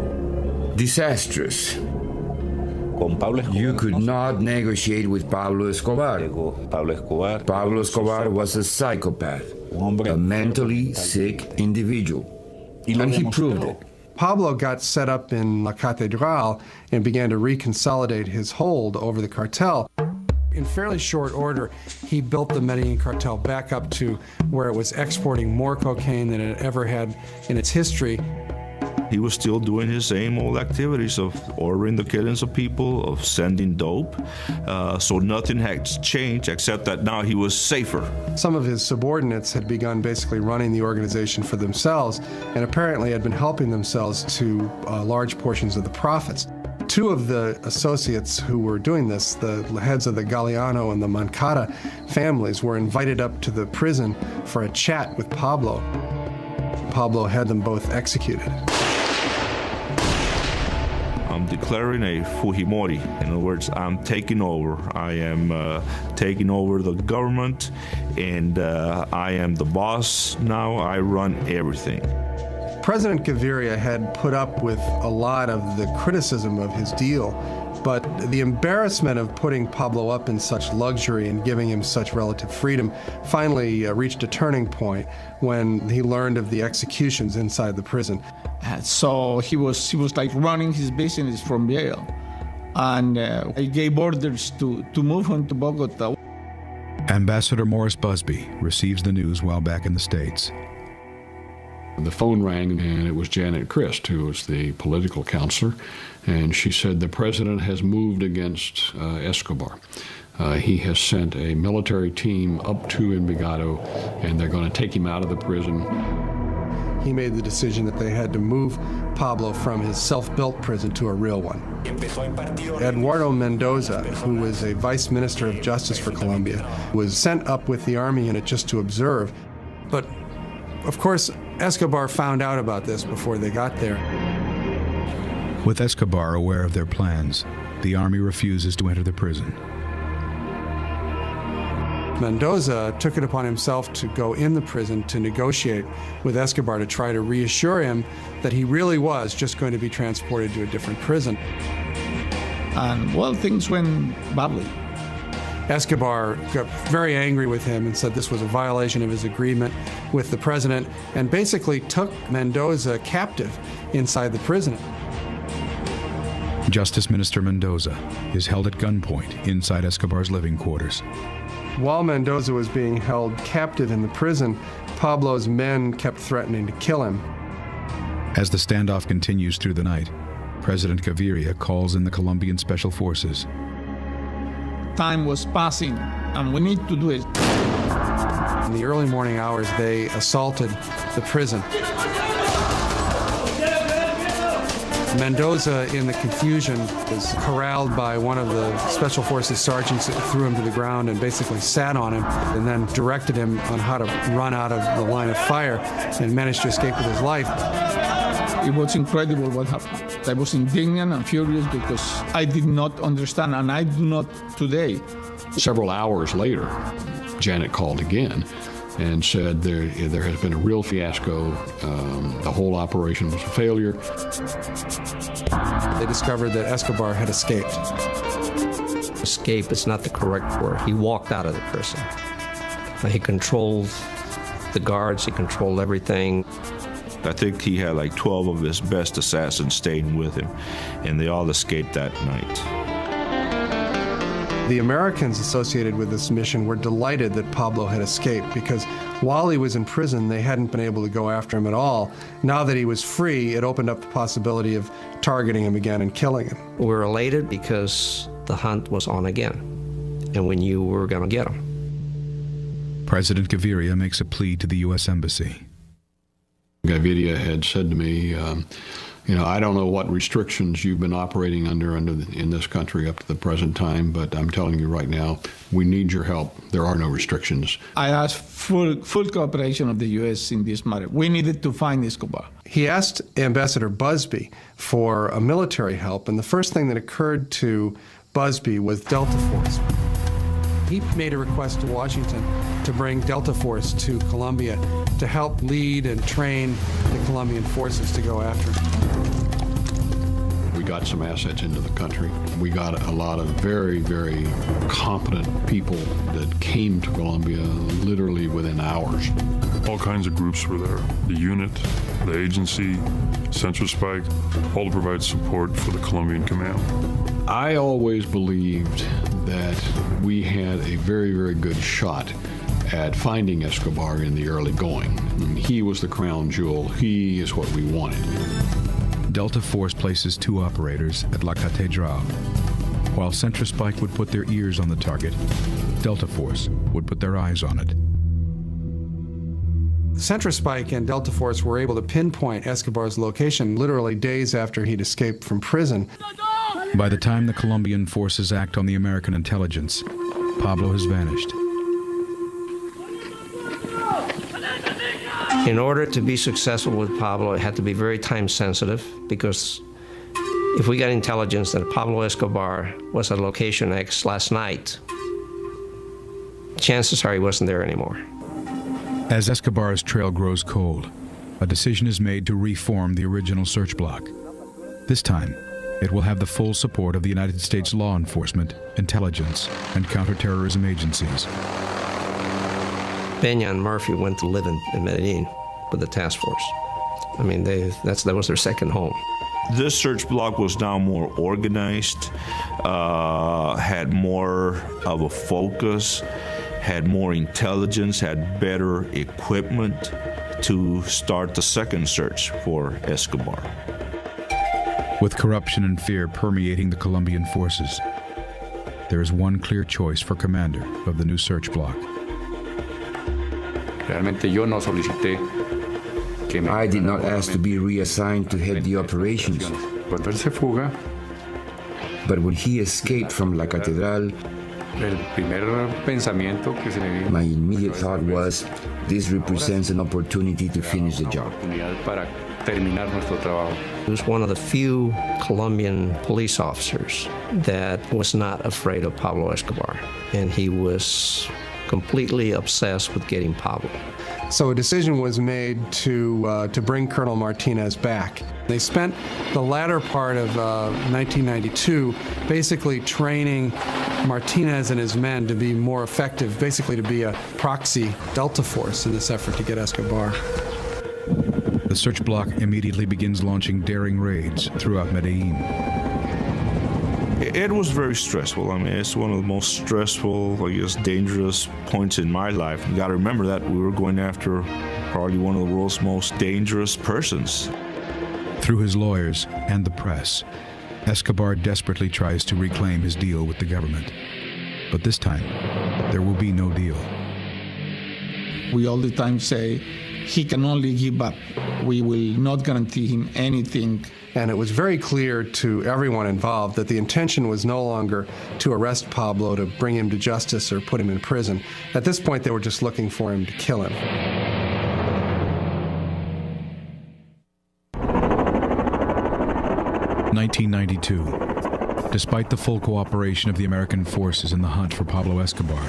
You could not negotiate with Pablo Escobar. Pablo Escobar was a psychopath, a mentally sick individual, and he proved it.
Pablo got set up in La Catedral and began to reconsolidate his hold over the cartel. In fairly short order, he built the Medellin cartel back up to where it was exporting more cocaine than it ever had in its history.
He was still doing his same old activities of ordering the killings of people, of sending dope. So nothing had changed except that now he was safer.
Some of his subordinates had begun basically running the organization for themselves and apparently had been helping themselves to large portions of the profits. Two of the associates who were doing this, the heads of the Galeano and the Moncada families, were invited up to the prison for a chat with Pablo. Pablo had them both executed.
I'm declaring a Fujimori. In other words, I'm taking over. I am taking over the government, and I am the boss now. I run everything.
President Gaviria had put up with a lot of the criticism of his deal, but the embarrassment of putting Pablo up in such luxury and giving him such relative freedom finally reached a turning point when he learned of the executions inside the prison.
So he was like running his business from jail, and he gave orders to move him to Bogota.
Ambassador Morris Busby receives the news while back in the States.
The phone rang, and it was Janet Christ, who was the political counselor, and she said the president has moved against Escobar. He has sent a military team up to Envigado, and they're going to take him out of the prison.
He made the decision that they had to move Pablo from his self-built prison to a real one. Eduardo Mendoza, who was a vice minister of justice for Colombia, was sent up with the army unit just to observe. But, of course, Escobar found out about this before they got there.
With Escobar aware of their plans, the army refuses to enter the prison.
Mendoza took it upon himself to go in the prison to negotiate with Escobar to try to reassure him that he really was just going to be transported to a different prison.
And, well, things went badly.
Escobar got very angry with him and said this was a violation of his agreement with the president, and basically took Mendoza captive inside the prison.
Justice Minister Mendoza is held at gunpoint inside Escobar's living quarters.
While Mendoza was being held captive in the prison, Pablo's men kept threatening to kill him.
As the standoff continues through the night, President Gaviria calls in the Colombian Special Forces.
Time was passing, and we need to do it.
In the early morning hours, they assaulted the prison. Mendoza, in the confusion, was corralled by one of the Special Forces sergeants that threw him to the ground and basically sat on him, and then directed him on how to run out of the line of fire, and managed to escape with his life.
It was incredible what happened. I was indignant and furious because I did not understand, and I do not today.
Several hours later, Janet called again and said there has been a real fiasco. The whole operation was a failure.
They discovered that Escobar had escaped.
Escape is not the correct word. He walked out of the prison. He controlled the guards, he controlled everything.
I think he had like 12 of his best assassins staying with him, and they all escaped that night.
The Americans associated with this mission were delighted that Pablo had escaped, because while he was in prison, they hadn't been able to go after him at all. Now that he was free, it opened up the possibility of targeting him again and killing him.
We were elated because the hunt was on again, and we knew we were going to get him.
President Gaviria makes a plea to the U.S. Embassy.
Gaviria had said to me, I don't know what restrictions you've been operating under in this country up to the present time, but I'm telling you right now, we need your help. There are no restrictions.
I asked full cooperation of the U.S. in this matter. We needed to find Escobar.
He asked Ambassador Busby for a military help, and the first thing that occurred to Busby was Delta Force. He made a request to Washington to bring Delta Force to Colombia to help lead and train the Colombian forces to go after him.
We got some assets into the country. We got a lot of very, very competent people that came to Colombia literally within hours.
All kinds of groups were there. The unit, the agency, Central Spike, all to provide support for the Colombian command.
I always believed that we had a very, very good shot at finding Escobar in the early going. He was the crown jewel. He is what we wanted.
Delta Force places 2 operators at La Catedral. While Central Spike would put their ears on the target, Delta Force would put their eyes on it.
Central Spike and Delta Force were able to pinpoint Escobar's location literally days after he'd escaped from prison.
By the time the Colombian forces act on the American intelligence, Pablo has vanished.
In order to be successful with Pablo, it had to be very time sensitive, because if we got intelligence that Pablo Escobar was at location X last night, chances are he wasn't there anymore.
As Escobar's trail grows cold, a decision is made to reform the original search block. This time, it will have the full support of the United States law enforcement, intelligence, and counterterrorism agencies.
Peña and Murphy went to live in Medellin with the task force. I mean, that was their second home.
This search block was now more organized, had more of a focus, had more intelligence, had better equipment to start the second search for Escobar.
With corruption and fear permeating the Colombian forces, there is one clear choice for commander of the new search block.
I did not ask to be reassigned to head the operations. But when he escaped from La Catedral, my immediate thought was, this represents an opportunity to finish the job.
He was one of the few Colombian police officers that was not afraid of Pablo Escobar, and he was completely obsessed with getting Pablo.
So a decision was made to bring Colonel Martinez back. They spent the latter part of 1992 basically training
Martinez and his men to be more effective, basically to be a proxy Delta force in this effort to get Escobar.
The search block immediately begins launching daring raids throughout Medellin.
It was very stressful. I mean, it's one of the most stressful, I guess, dangerous points in my life. You got to remember that we were going after probably one of the world's most dangerous persons.
Through his lawyers and the press, Escobar desperately tries to reclaim his deal with the government. But this time, there will be no deal.
We all the time say, he can only give up. We will not guarantee him anything.
And it was very clear to everyone involved that the intention was no longer to arrest Pablo, to bring him to justice or put him in prison. At this point, they were just looking for him to kill him.
(1992). Despite the full cooperation of the American forces in the hunt for Pablo Escobar,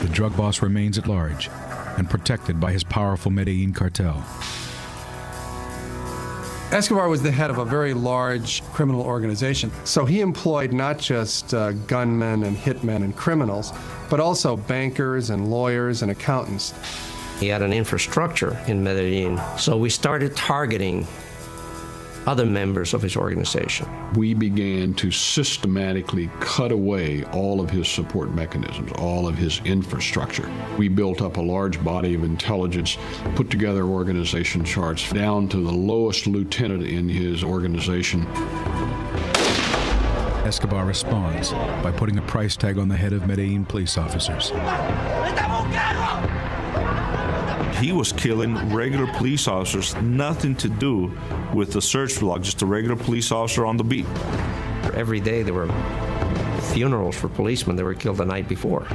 the drug boss remains at large and protected by his powerful Medellin cartel.
Escobar was the head of a very large criminal organization, so he employed not just gunmen and hitmen and criminals, but also bankers and lawyers and accountants.
He had an infrastructure in Medellin, so we started targeting other members of his organization.
We began to systematically cut away all of his support mechanisms, all of his infrastructure. We built up a large body of intelligence, put together organization charts down to the lowest lieutenant in his organization.
Escobar responds by putting a price tag on the head of Medellin police officers.
He was killing regular police officers, nothing to do with the search block, just a regular police officer on the beat.
Every day there were funerals for policemen that were killed the night before.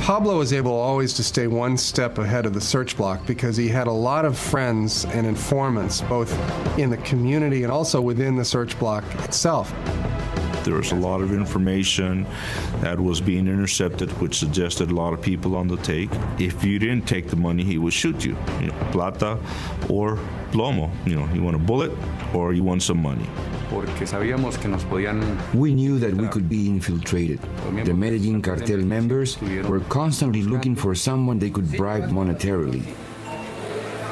Pablo was able always to stay one step ahead of the search block because he had a lot of friends and informants, both in the community and also within the search block itself.
There was a lot of information that was being intercepted, which suggested a lot of people on the take. If you didn't take the money, he would shoot you. Plata or plomo. You want a bullet or you want some money.
We knew that we could be infiltrated. The Medellin cartel members were constantly looking for someone they could bribe monetarily.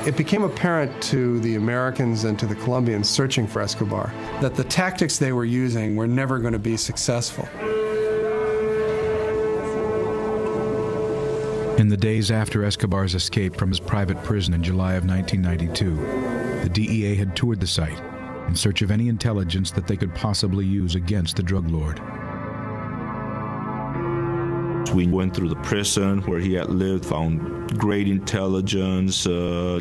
It became apparent to the Americans and to the Colombians searching for Escobar that the tactics they were using were never going to be successful.
In the days after Escobar's escape from his private prison in July of 1992, the DEA had toured the site in search of any intelligence that they could possibly use against the drug lord.
We went through the prison where he had lived, found great intelligence,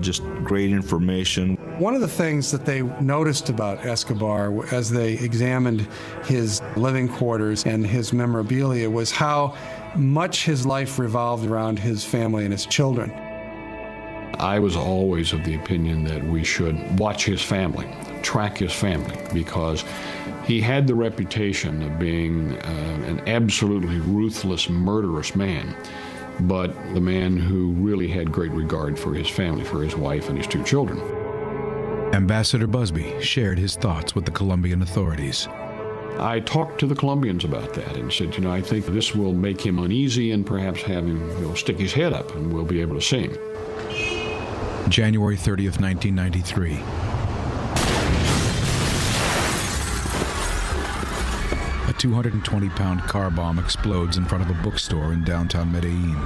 just great information.
One of the things that they noticed about Escobar as they examined his living quarters and his memorabilia was how much his life revolved around his family and his children.
I was always of the opinion that we should watch his family, track his family, because he had the reputation of being an absolutely ruthless, murderous man, but the man who really had great regard for his family, for his wife and his two children.
Ambassador Busby shared his thoughts with the Colombian authorities.
I talked to the Colombians about that and said, I think this will make him uneasy and perhaps have him stick his head up and we'll be able to see him.
January 30th, 1993. A 220-pound car bomb explodes in front of a bookstore in downtown Medellin.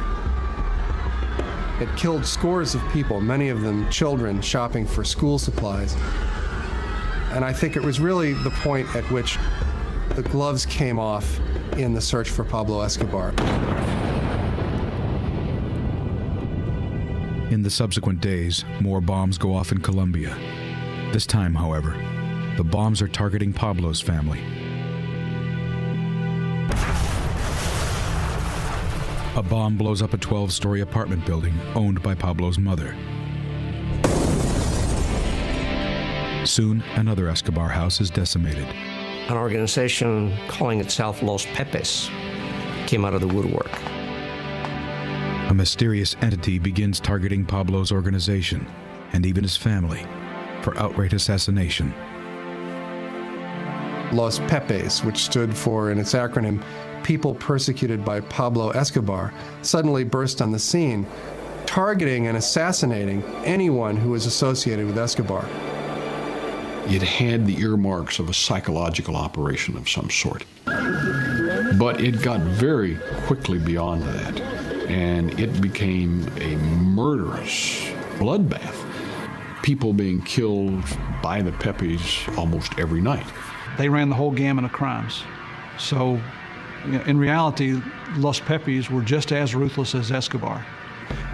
It killed scores of people, many of them children shopping for school supplies. And I think it was really the point at which the gloves came off in the search for Pablo Escobar.
In the subsequent days, more bombs go off in Colombia. This time, however, the bombs are targeting Pablo's family. A bomb blows up a 12-story apartment building owned by Pablo's mother. Soon, another Escobar house is decimated.
An organization calling itself Los Pepes came out of the woodwork.
A mysterious entity begins targeting Pablo's organization and even his family for outright assassination.
Los Pepes, which stood for, in its acronym, People Persecuted by Pablo Escobar, suddenly burst on the scene, targeting and assassinating anyone who was associated with Escobar.
It had the earmarks of a psychological operation of some sort. But it got very quickly beyond that, and it became a murderous bloodbath. People being killed by the Pepes almost every night.
They ran the whole gamut of crimes. So, in reality, Los Pepes were just as ruthless as Escobar.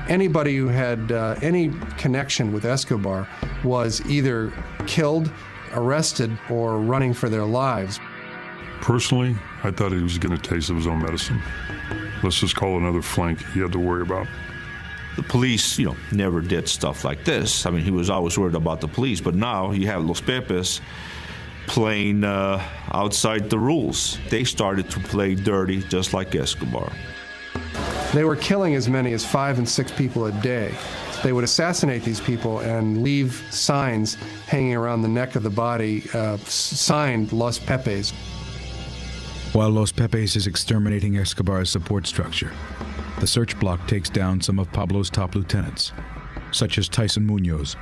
Anybody who had any connection with Escobar was either killed, arrested, or running for their lives.
Personally, I thought he was getting a taste of his own medicine. Let's just call it another flank he had to worry about.
The police, never did stuff like this. I mean, he was always worried about the police, but now you have Los Pepes playing outside the rules. They started to play dirty just like Escobar.
They were killing as many as 5 and 6 people a day. They would assassinate these people and leave signs hanging around the neck of the body, signed Los Pepes.
While Los Pepes is exterminating Escobar's support structure, the search block takes down some of Pablo's top lieutenants, such as Tyson Munoz.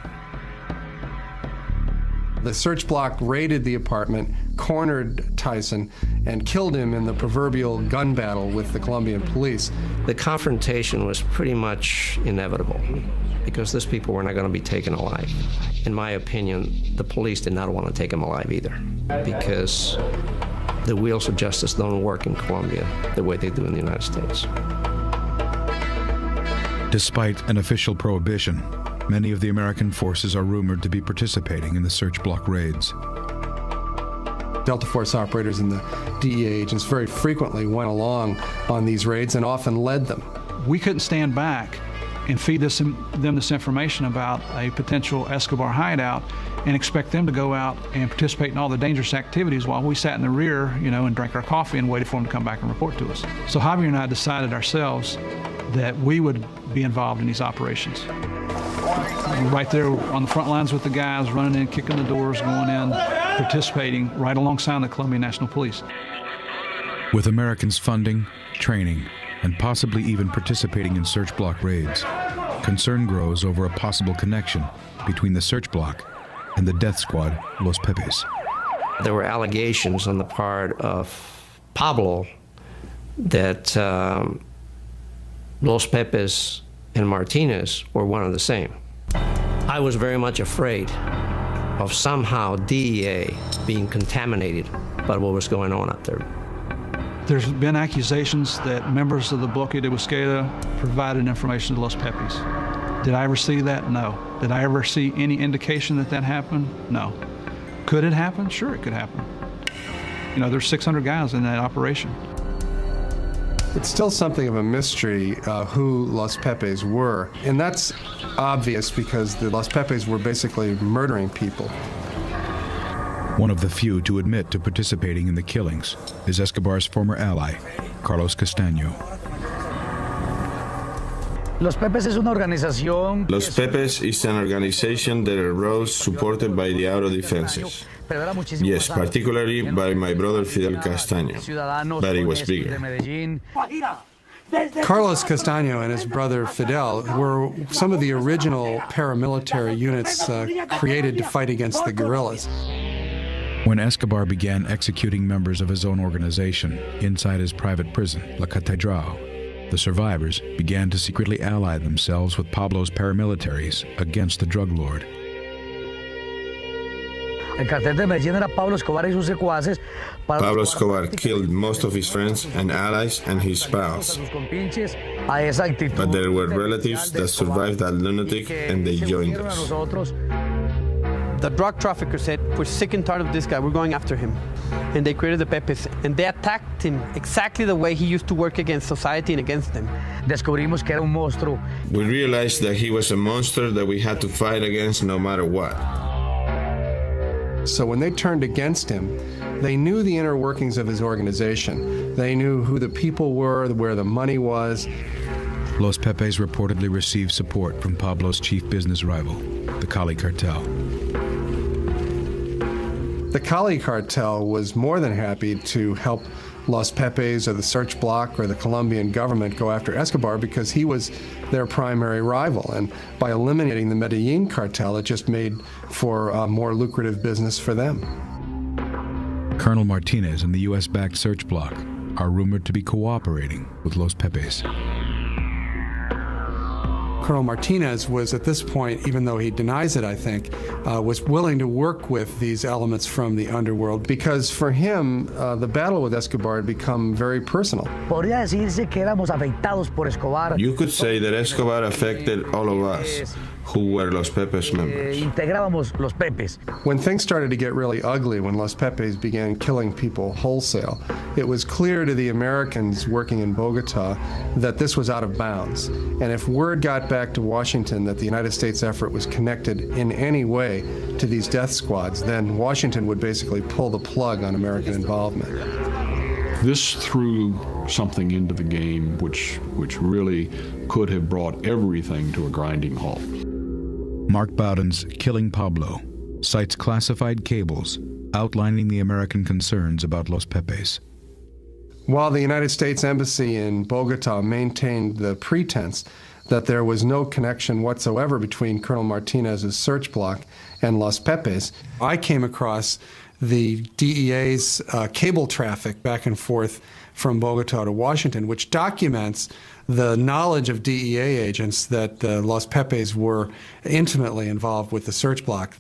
The search block raided the apartment, cornered Tyson, and killed him in the proverbial gun battle with the Colombian police.
The confrontation was pretty much inevitable because these people were not going to be taken alive. In my opinion, the police did not want to take them alive either because the wheels of justice don't work in Colombia the way they do in the United States.
Despite an official prohibition, many of the American forces are rumored to be participating in the search block raids.
Delta Force operators and the DEA agents very frequently went along on these raids and often led them.
We couldn't stand back and feed them this information about a potential Escobar hideout and expect them to go out and participate in all the dangerous activities while we sat in the rear, and drank our coffee and waited for them to come back and report to us. So Javier and I decided ourselves that we would be involved in these operations. Right there on the front lines with the guys, running in, kicking the doors, going in, participating right alongside the Colombian National Police.
With Americans funding, training, and possibly even participating in search block raids, concern grows over a possible connection between the search block and the death squad, Los Pepes.
There were allegations on the part of Pablo that Los Pepes and Martinez were one and the same. I was very much afraid of somehow DEA being contaminated by what was going on out there.
There's been accusations that members of the Bloque de Busqueda provided information to Los Pepes. Did I ever see that? No. Did I ever see any indication that that happened? No. Could it happen? Sure, it could happen. There's 600 guys in that operation.
It's still something of a mystery who Los Pepes were, and that's obvious because the Los Pepes were basically murdering people.
One of the few to admit to participating in the killings is Escobar's former ally, Carlos Castaño.
Los Pepes is una organización.
Los Pepes is an organization that arose supported by the auto defenses. Yes, particularly by my brother Fidel Castaño, but it was bigger.
Carlos Castaño and his brother Fidel were some of the original paramilitary units created to fight against the guerrillas.
When Escobar began executing members of his own organization inside his private prison, La Catedral, the survivors began to secretly ally themselves with Pablo's paramilitaries against the drug lord.
Pablo Escobar killed most of his friends and allies and his spouse. But there were relatives that survived that lunatic and they joined us.
The drug trafficker said, we're sick and tired of this guy, we're going after him. And they created the Pepes, and they attacked him exactly the way he used to work against society and against them.
We realized that he was a monster that we had to fight against no matter what.
So when they turned against him, they knew the inner workings of his organization. They knew who the people were, where the money was.
Los Pepes reportedly received support from Pablo's chief business rival, the Cali cartel.
The Cali cartel was more than happy to help Los Pepes or the Search Bloc or the Colombian government go after Escobar because he was their primary rival. And by eliminating the Medellin cartel, it just made for a more lucrative business for them.
Colonel Martinez and the U.S.-backed Search Bloc are rumored to be cooperating with Los Pepes.
Colonel Martinez was at this point, even though he denies it, I think, was willing to work with these elements from the underworld because for him, the battle with Escobar had become very personal.
You could say that Escobar affected all of us who were Los Pepes members.
When things started to get really ugly, when Los Pepes began killing people wholesale, it was clear to the Americans working in Bogota that this was out of bounds. And if word got back to Washington that the United States effort was connected in any way to these death squads, then Washington would basically pull the plug on American involvement.
This threw something into the game which really could have brought everything to a grinding halt.
Mark Bowden's Killing Pablo cites classified cables outlining the American concerns about Los Pepes.
While the United States Embassy in Bogota maintained the pretense that there was no connection whatsoever between Colonel Martinez's Search Bloc and Los Pepes, I came across the DEA's cable traffic back and forth from Bogota to Washington, which documents the knowledge of DEA agents that Los Pepes were intimately involved with the Search Bloc.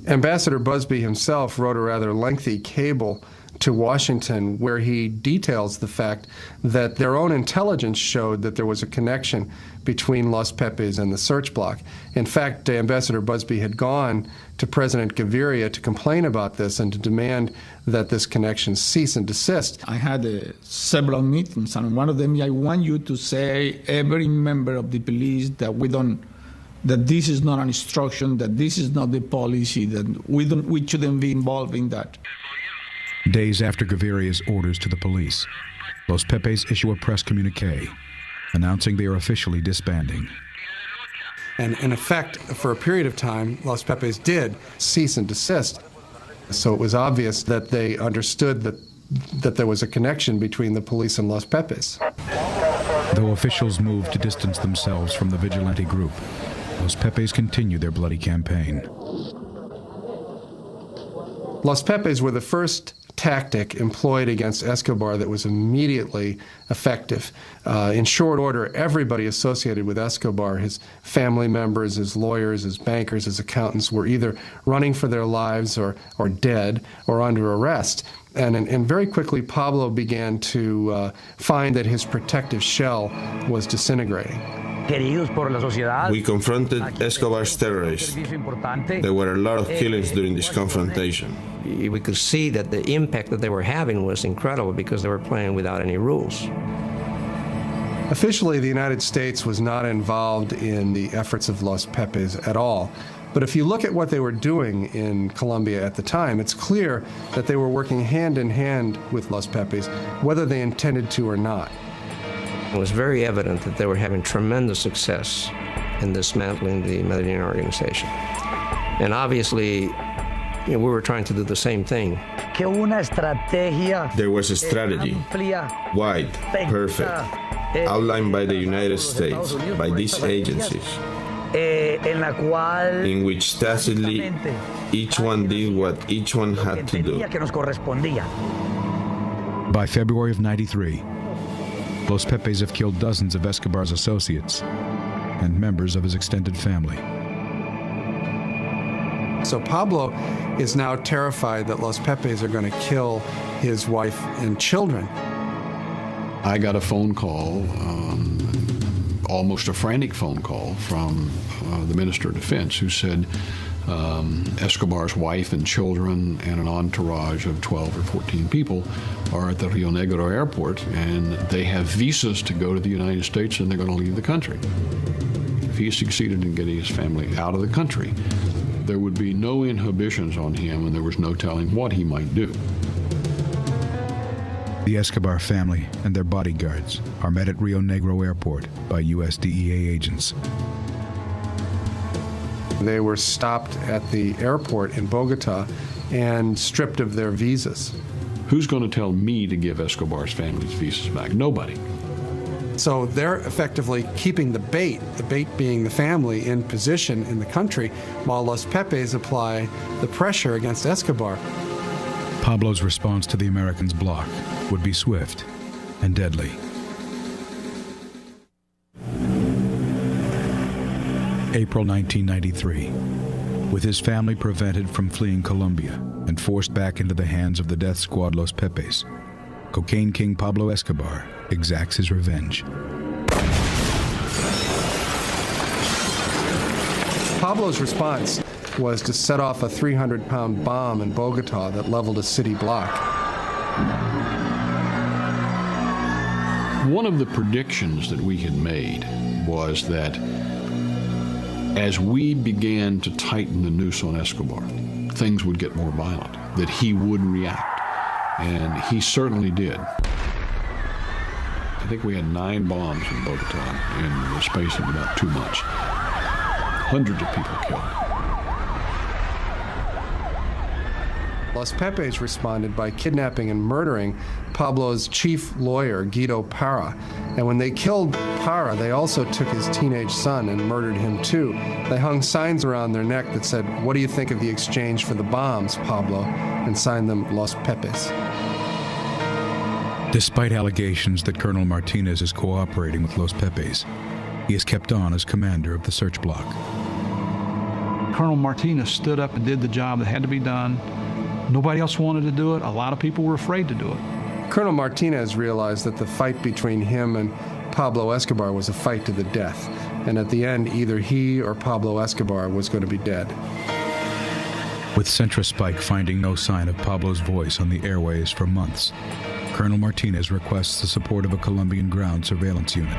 Ambassador Busby himself wrote a rather lengthy cable to Washington where he details the fact that their own intelligence showed that there was a connection between Los Pepes and the Search Bloc. In fact, Ambassador Busby had gone to President Gaviria to complain about this and to demand that this connection cease and desist.
I had several meetings, and one of them, I want you to say, every member of the police, that this is not an instruction, that this is not the policy, that we shouldn't be involved in that.
Days after Gaviria's orders to the police, Los Pepes issue a press communique announcing they are officially disbanding.
And in effect, for a period of time, Los Pepes did cease and desist. So it was obvious that they understood that there was a connection between the police and Los Pepes.
Though officials moved to distance themselves from the vigilante group, Los Pepes continued their bloody campaign.
Los Pepes were the first tactic employed against Escobar that was immediately effective. In short order, everybody associated with Escobar, his family members, his lawyers, his bankers, his accountants, were either running for their lives or dead or under arrest. And very quickly, Pablo began to find that his protective shell was disintegrating.
We confronted Escobar's terrorists. There were a lot of killings during this confrontation.
We could see that the impact that they were having was incredible because they were playing without any rules.
Officially, the United States was not involved in the efforts of Los Pepes at all. But if you look at what they were doing in Colombia at the time, it's clear that they were working hand in hand with Los Pepes, whether they intended to or not.
It was very evident that they were having tremendous success in dismantling the Medellin organization. And obviously, we were trying to do the same thing.
There was a strategy, wide, perfect, outlined by the United States, by these agencies, in which tacitly each one did what each one had to do.
By February of '93, Los Pepes have killed dozens of Escobar's associates and members of his extended family.
So Pablo is now terrified that Los Pepes are going to kill his wife and children.
I got a phone call, almost a frantic phone call from the Minister of Defense, who said Escobar's wife and children and an entourage of 12 or 14 people are at the Rio Negro airport, and they have visas to go to the United States, and they're going to leave the country. If he succeeded in getting his family out of the country, there would be no inhibitions on him, and there was no telling what he might do.
The Escobar family and their bodyguards are met at Rio Negro Airport by U.S. DEA agents.
They were stopped at the airport in Bogota and stripped of their visas.
Who's going to tell me to give Escobar's family's visas back? Nobody.
So they're effectively keeping the bait being the family, in position in the country, while Los Pepes apply the pressure against Escobar.
Pablo's response to the Americans' block would be swift and deadly. April 1993. With his family prevented from fleeing Colombia and forced back into the hands of the death squad Los Pepes, cocaine king Pablo Escobar exacts his revenge.
Pablo's response was to set off a 300-pound bomb in Bogota that leveled a city block.
One of the predictions that we had made was that as we began to tighten the noose on Escobar, things would get more violent, that he would react, and he certainly did. I think we had 9 bombs in Bogota in the space of about 2 months. Hundreds of people killed.
Los Pepes responded by kidnapping and murdering Pablo's chief lawyer, Guido Parra. And when they killed Parra, they also took his teenage son and murdered him too. They hung signs around their neck that said, "What do you think of the exchange for the bombs, Pablo?" and signed them Los Pepes.
Despite allegations that Colonel Martinez is cooperating with Los Pepes, he is kept on as commander of the search block.
Colonel Martinez stood up and did the job that had to be done. Nobody else wanted to do it. A lot of people were afraid to do it.
Colonel Martinez realized that the fight between him and Pablo Escobar was a fight to the death. And at the end, either he or Pablo Escobar was going to be dead.
With Centra Spike finding no sign of Pablo's voice on the airways for months, Colonel Martinez requests the support of a Colombian ground surveillance unit.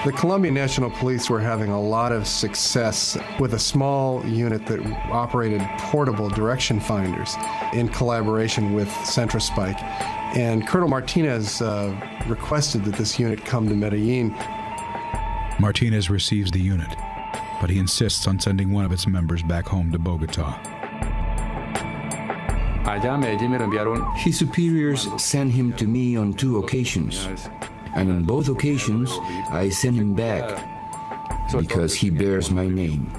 The Colombian National Police were having a lot of success with a small unit that operated portable direction finders in collaboration with Centra Spike. And Colonel Martinez requested that this unit come to Medellin.
Martinez receives the unit, but he insists on sending one of its members back home to Bogota.
His superiors sent him to me on 2 occasions. And on both occasions, I sent him back because he bears my name.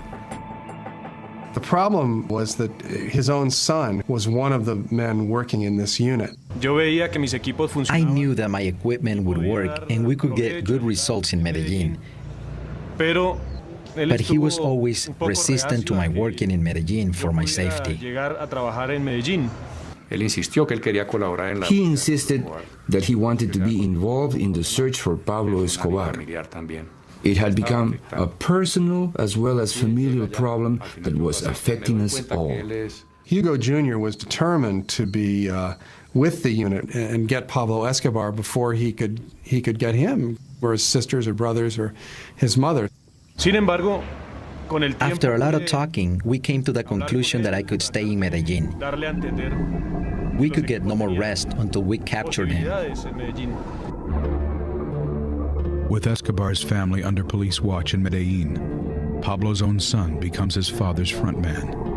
The problem was that his own son was one of the men working in this unit.
I knew that my equipment would work and we could get good results in Medellin. But he was always resistant to my working in Medellin for my safety.
He insisted that he wanted to be involved in the search for Pablo Escobar. It had become a personal as well as familial problem that was affecting us all.
Hugo Jr. was determined to be with the unit and get Pablo Escobar before he could get him, or his sisters or brothers or his mother.
After a lot of talking, we came to the conclusion that I could stay in Medellin. We could get no more rest until we captured him.
With Escobar's family under police watch in Medellin, Pablo's own son becomes his father's front man.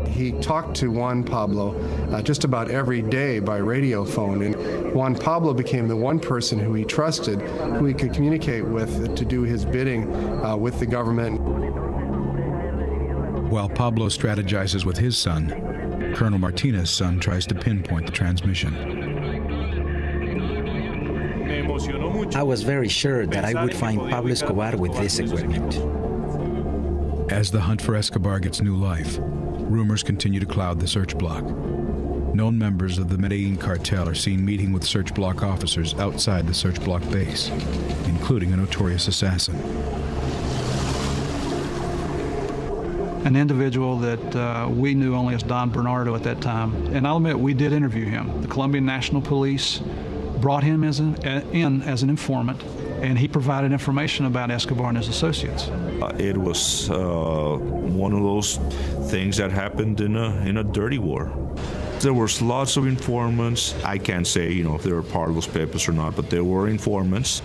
He talked to Juan Pablo just about every day by radio phone, and Juan Pablo became the one person who he trusted, who he could communicate with to do his bidding with the government.
While Pablo strategizes with his son, Colonel Martinez's son tries to pinpoint the transmission.
I was very sure that I would find Pablo Escobar with this equipment.
As the hunt for Escobar gets new life, rumors continue to cloud the search block. Known members of the Medellin cartel are seen meeting with search block officers outside the search block base, including a notorious assassin.
An individual that we knew only as Don Bernardo at that time. And I'll admit, we did interview him. The Colombian National Police brought him in as an informant, and he provided information about Escobar and his associates.
It was one of those things that happened in a dirty war. There was lots of informants. I can't say, if they were part of Los Pepes or not, but there were informants.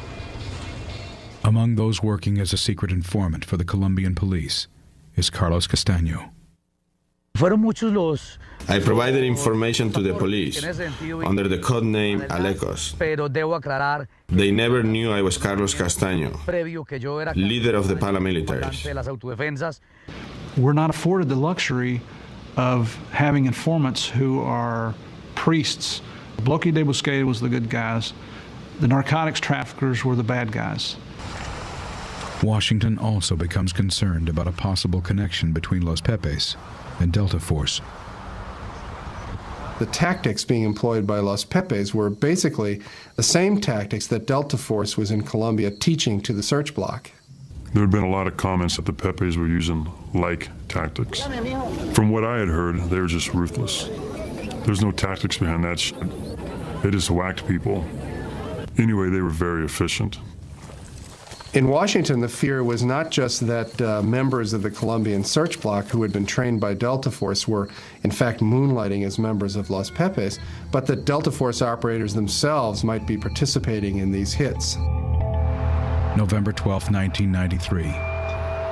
Among those working as a secret informant for the Colombian police is Carlos Castaño.
I provided information to the police under the code name Alecos. They never knew I was Carlos Castaño, leader of the paramilitaries.
We're not afforded the luxury of having informants who are priests. Bloque de Busqueda was the good guys. The narcotics traffickers were the bad guys.
Washington also becomes concerned about a possible connection between Los Pepes and Delta Force.
The tactics being employed by Los Pepes were basically the same tactics that Delta Force was in Colombia teaching to the search block.
There had been a lot of comments that the Pepes were using like tactics. From what I had heard, they were just ruthless. There's no tactics behind that shit. They just whacked people. Anyway, they were very efficient.
In Washington, the fear was not just that members of the Colombian search block who had been trained by Delta Force were, in fact, moonlighting as members of Los Pepes, but that Delta Force operators themselves might be participating in these hits.
November 12, 1993.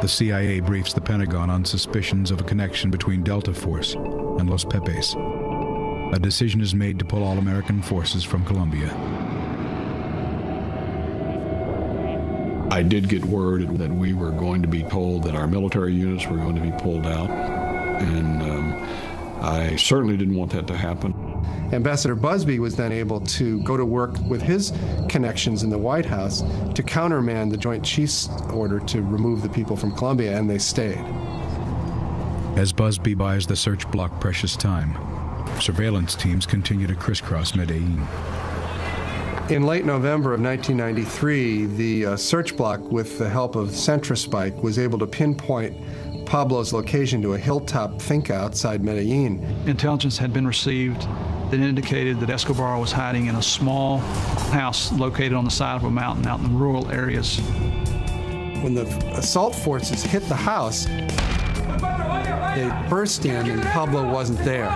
The CIA briefs the Pentagon on suspicions of a connection between Delta Force and Los Pepes. A decision is made to pull all American forces from Colombia.
I did get word that we were going to be told that our military units were going to be pulled out, and I certainly didn't want that to happen.
Ambassador Busby was then able to go to work with his connections in the White House to countermand the Joint Chiefs order to remove the people from Colombia, and they stayed.
As Busby buys the search block precious time, surveillance teams continue to crisscross Medellin.
In late November of 1993, the search block, with the help of CentraSpike, was able to pinpoint Pablo's location to a hilltop finca outside Medellin.
Intelligence had been received that indicated that Escobar was hiding in a small house located on the side of a mountain out in rural areas.
When the assault forces hit the house, they burst in and Pablo wasn't there.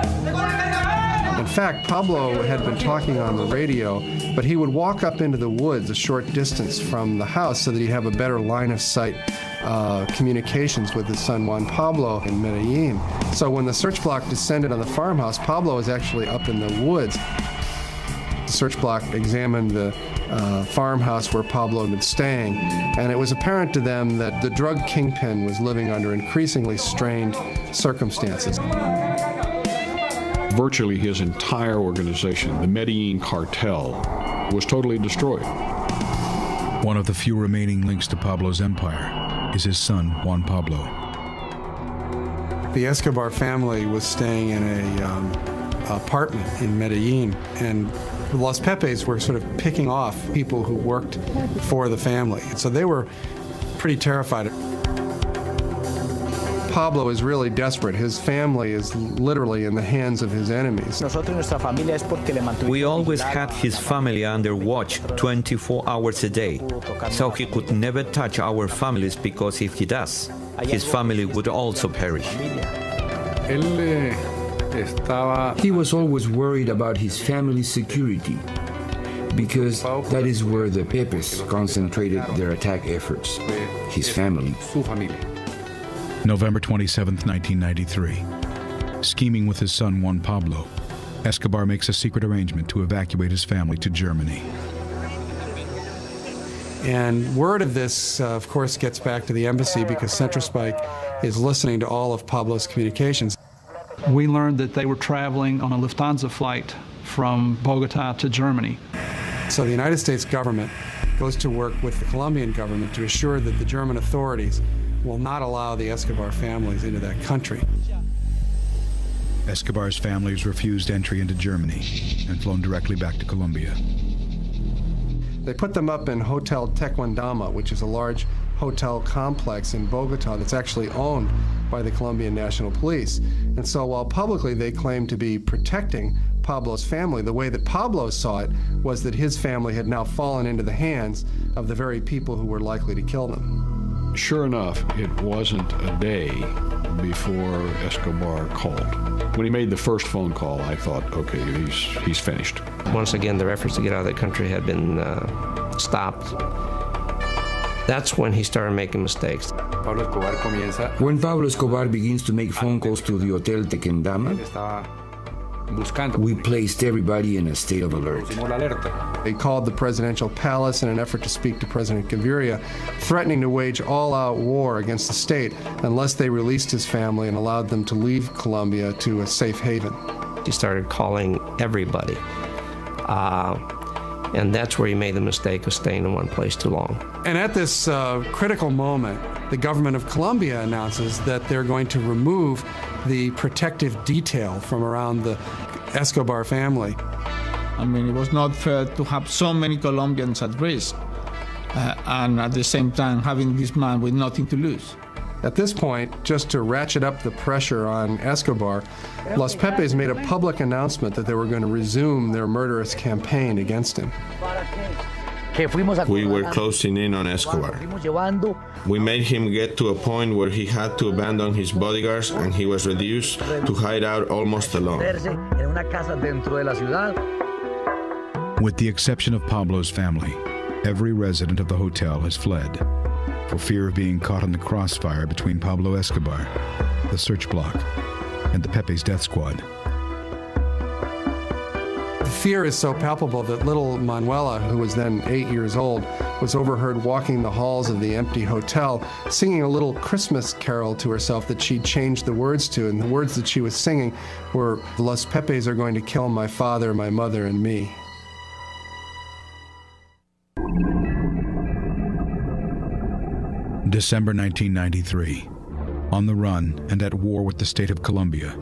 In fact, Pablo had been talking on the radio, but he would walk up into the woods a short distance from the house so that he'd have a better line of sight communications with his son Juan Pablo in Medellin. So when the search block descended on the farmhouse, Pablo was actually up in the woods. The search block examined the farmhouse where Pablo had been staying, and it was apparent to them that the drug kingpin was living under increasingly strained circumstances.
Virtually his entire organization, the Medellin cartel, was totally destroyed.
One of the few remaining links to Pablo's empire is his son, Juan Pablo.
The Escobar family was staying in an apartment in Medellin, and Los Pepes were sort of picking off people who worked for the family. So they were pretty terrified. Pablo is really desperate. His family is literally in the hands of his enemies.
We always had his family under watch 24 hours a day, so he could never touch our families, because if he does, his family would also perish.
He was always worried about his family's security, because that is where the Pepes concentrated their attack efforts, his family.
November 27, 1993. Scheming with his son Juan Pablo, Escobar makes a secret arrangement to evacuate his family to Germany.
And word of this, of course, gets back to the embassy, because CentraSpike is listening to all of Pablo's communications.
We learned that they were traveling on a Lufthansa flight from Bogota to Germany.
So the United States government goes to work with the Colombian government to assure that the German authorities will not allow the Escobar families into that country.
Escobar's family is refused entry into Germany and flown directly back to Colombia.
They put them up in Hotel Tequendama, which is a large hotel complex in Bogota that's actually owned by the Colombian National Police. And so while publicly they claimed to be protecting Pablo's family, the way that Pablo saw it was that his family had now fallen into the hands of the very people who were likely to kill them.
Sure enough, it wasn't a day before Escobar called. When he made the first phone call, I thought, okay, he's finished.
Once again, their efforts to get out of that country had been stopped. That's when he started making mistakes.
When Pablo Escobar begins to make phone calls to the Hotel Tequendama, we placed everybody in a state of alert.
They called the presidential palace in an effort to speak to President Gaviria, threatening to wage all-out war against the state unless they released his family and allowed them to leave Colombia to a safe haven.
He started calling everybody. And that's where he made the mistake of staying in one place too long.
And at this critical moment, the government of Colombia announces that they're going to remove the protective detail from around the Escobar family.
I mean, it was not fair to have so many Colombians at risk, and at the same time having this man with nothing to lose.
At this point, just to ratchet up the pressure on Escobar, Los Pepes made a public announcement that they were going to resume their murderous campaign against him.
We were closing in on Escobar. We made him get to a point where he had to abandon his bodyguards and he was reduced to hide out almost alone.
With the exception of Pablo's family, every resident of the hotel has fled for fear of being caught in the crossfire between Pablo Escobar, the search block, and the Pepe's death squad.
The fear is so palpable that little Manuela, who was then 8 years old, was overheard walking the halls of the empty hotel, singing a little Christmas carol to herself that she'd changed the words to, and the words that she was singing were, "Los Pepes are going to kill my father, my mother, and me."
December 1993. On the run and at war with the state of Colombia,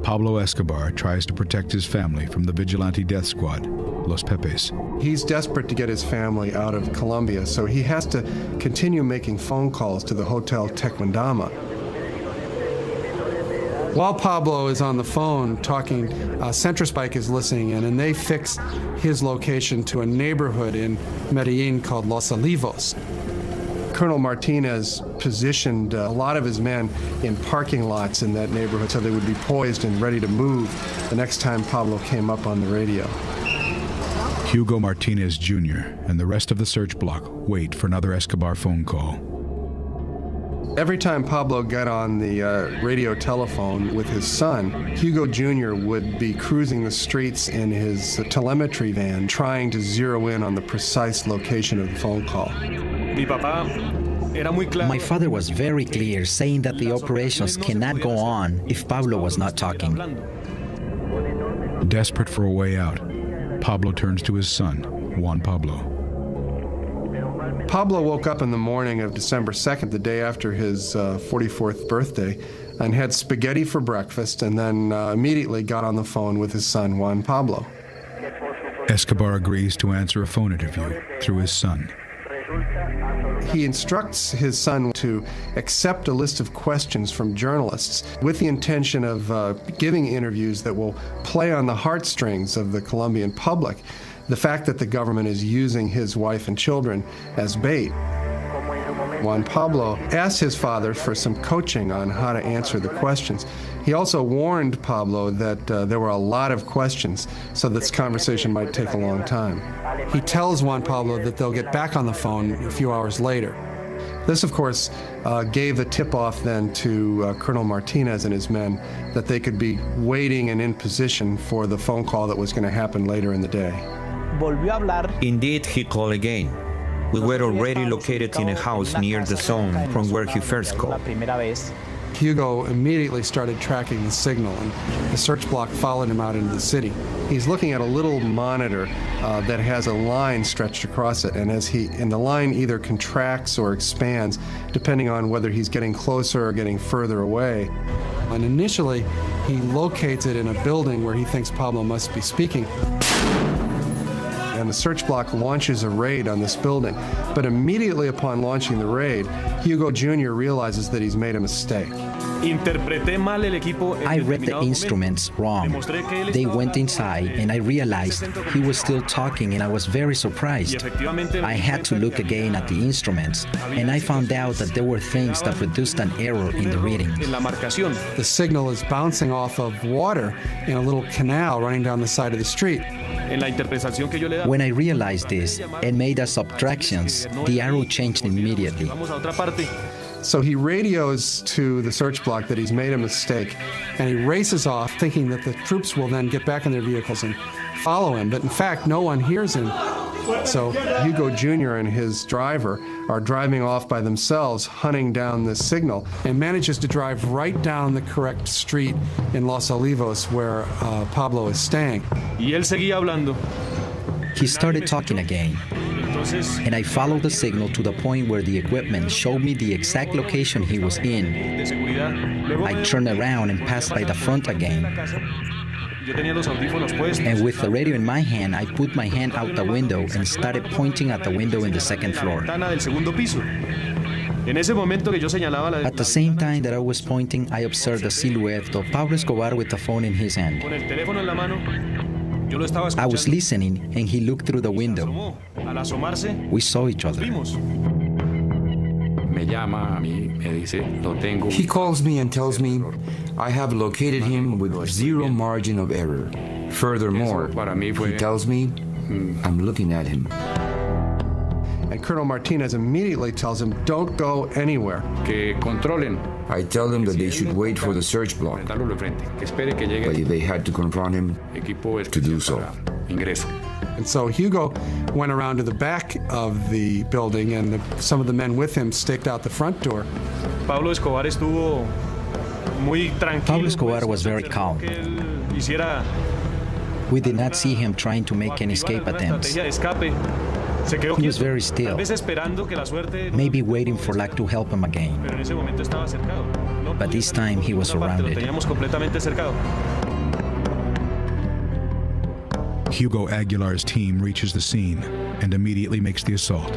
Pablo Escobar tries to protect his family from the vigilante death squad, Los Pepes.
He's desperate to get his family out of Colombia, so he has to continue making phone calls to the Hotel Tequendama. While Pablo is on the phone talking, Centrospike is listening in, and they fix his location to a neighborhood in Medellin called Los Olivos. Colonel Martinez positioned a lot of his men in parking lots in that neighborhood so they would be poised and ready to move the next time Pablo came up on the radio.
Hugo Martinez Jr. and the rest of the search block wait for another Escobar phone call.
Every time Pablo got on the radio telephone with his son, Hugo Jr. would be cruising the streets in his telemetry van trying to zero in on the precise location of the phone call.
My father was very clear, saying that the operations cannot go on if Pablo was not talking.
Desperate for a way out, Pablo turns to his son, Juan Pablo.
Pablo woke up in the morning of December 2nd, the day after his 44th birthday, and had spaghetti for breakfast, and then immediately got on the phone with his son, Juan Pablo.
Escobar agrees to answer a phone interview through his son.
He instructs his son to accept a list of questions from journalists with the intention of giving interviews that will play on the heartstrings of the Colombian public. The fact that the government is using his wife and children as bait. Juan Pablo asked his father for some coaching on how to answer the questions. He also warned Pablo that there were a lot of questions, so this conversation might take a long time. He tells Juan Pablo that they'll get back on the phone a few hours later. This, of course, gave the tip-off then to Colonel Martinez and his men that they could be waiting and in position for the phone call that was going to happen later in the day.
Indeed, he called again. We were already located in a house near the zone from where he first called.
Hugo immediately started tracking the signal, and the search block followed him out into the city. He's looking at a little monitor that has a line stretched across it, and the line either contracts or expands, depending on whether he's getting closer or getting further away. And initially, he locates it in a building where he thinks Pablo must be speaking. And the search block launches a raid on this building. But immediately upon launching the raid, Hugo Jr. realizes that he's made a mistake.
I read the instruments wrong. They went inside and I realized he was still talking, and I was very surprised. I had to look again at the instruments, and I found out that there were things that produced an error in the reading.
The signal is bouncing off of water in a little canal running down the side of the street.
When I realized this and made the subtractions, the arrow changed immediately.
So he radios to the search block that he's made a mistake, and he races off thinking that the troops will then get back in their vehicles and follow him. But in fact, no one hears him. So Hugo Jr. and his driver are driving off by themselves, hunting down this signal, and manages to drive right down the correct street in Los Olivos where Pablo is staying.
He started talking again, and I followed the signal to the point where the equipment showed me the exact location he was in. I turned around and passed by the front again. And with the radio in my hand, I put my hand out the window and started pointing at the window in the second floor. At the same time that I was pointing, I observed the silhouette of Pablo Escobar with the phone in his hand. I was listening, and he looked through the window. We saw each other.
He calls me and tells me I have located him with zero margin of error. Furthermore, he tells me I'm looking at him.
And Colonel Martinez immediately tells him, don't go anywhere.
I tell them that they should wait for the search block, but if they had to confront him, to do so.
And so Hugo went around to the back of the building, and some of the men with him staked out the front door.
Pablo Escobar was very calm. We did not see him trying to make any escape attempts. He was very still, maybe waiting for luck to help him again. But this time he was surrounded.
Hugo Aguilar's team reaches the scene and immediately makes the assault.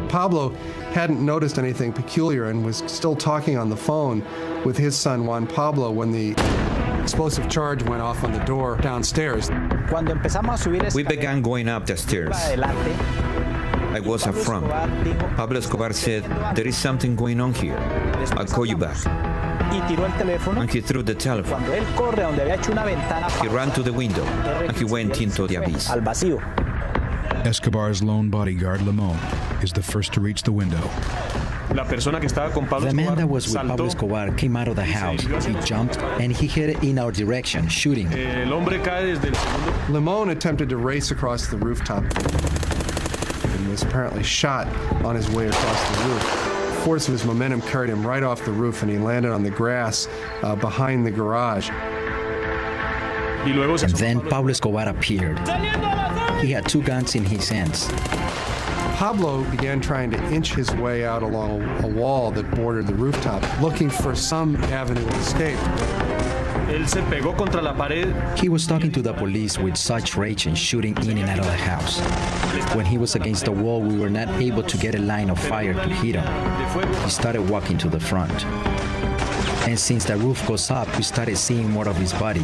Pablo hadn't noticed anything peculiar and was still talking on the phone with his son Juan Pablo when the explosive charge went off on the door downstairs.
We began going up the stairs. I was up front. Pablo Escobar said, "There is something going on here. I'll call you back." And he threw the telephone. He ran to the window, and he went into the abyss.
Escobar's lone bodyguard, Limon, is the first to reach the window.
The man that was with Pablo Escobar came out of the house. He jumped, and he headed in our direction, shooting.
Limon attempted to race across the rooftop and was apparently shot on his way across the roof. The force of his momentum carried him right off the roof, and he landed on the grass behind the garage.
And then Pablo Escobar appeared. He had two guns in his hands.
Pablo began trying to inch his way out along a wall that bordered the rooftop, looking for some avenue of escape.
He was talking to the police with such rage and shooting in and out of the house. When he was against the wall, we were not able to get a line of fire to hit him. He started walking to the front. And since the roof goes up, we started seeing more of his body.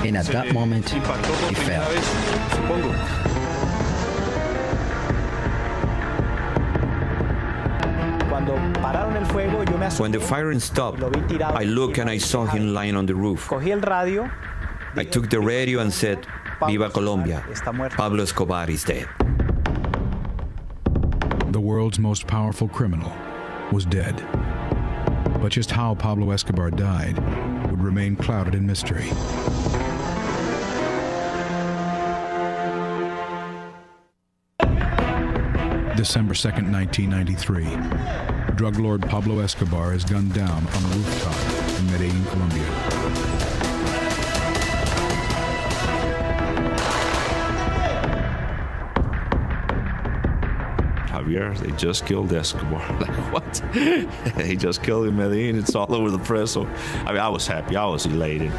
And at that moment, he fell.
When the firing stopped, I looked and I saw him lying on the roof. I took the radio and said, "Viva Colombia, Pablo Escobar is dead."
The world's most powerful criminal was dead. But just how Pablo Escobar died would remain clouded in mystery. December 2nd, 1993. Drug lord Pablo Escobar is gunned down on a rooftop in Medellin, Colombia.
Javier, they just killed Escobar. Like, what? They just killed him in Medellin. It's all over the press. So, I mean, I was happy. I was elated.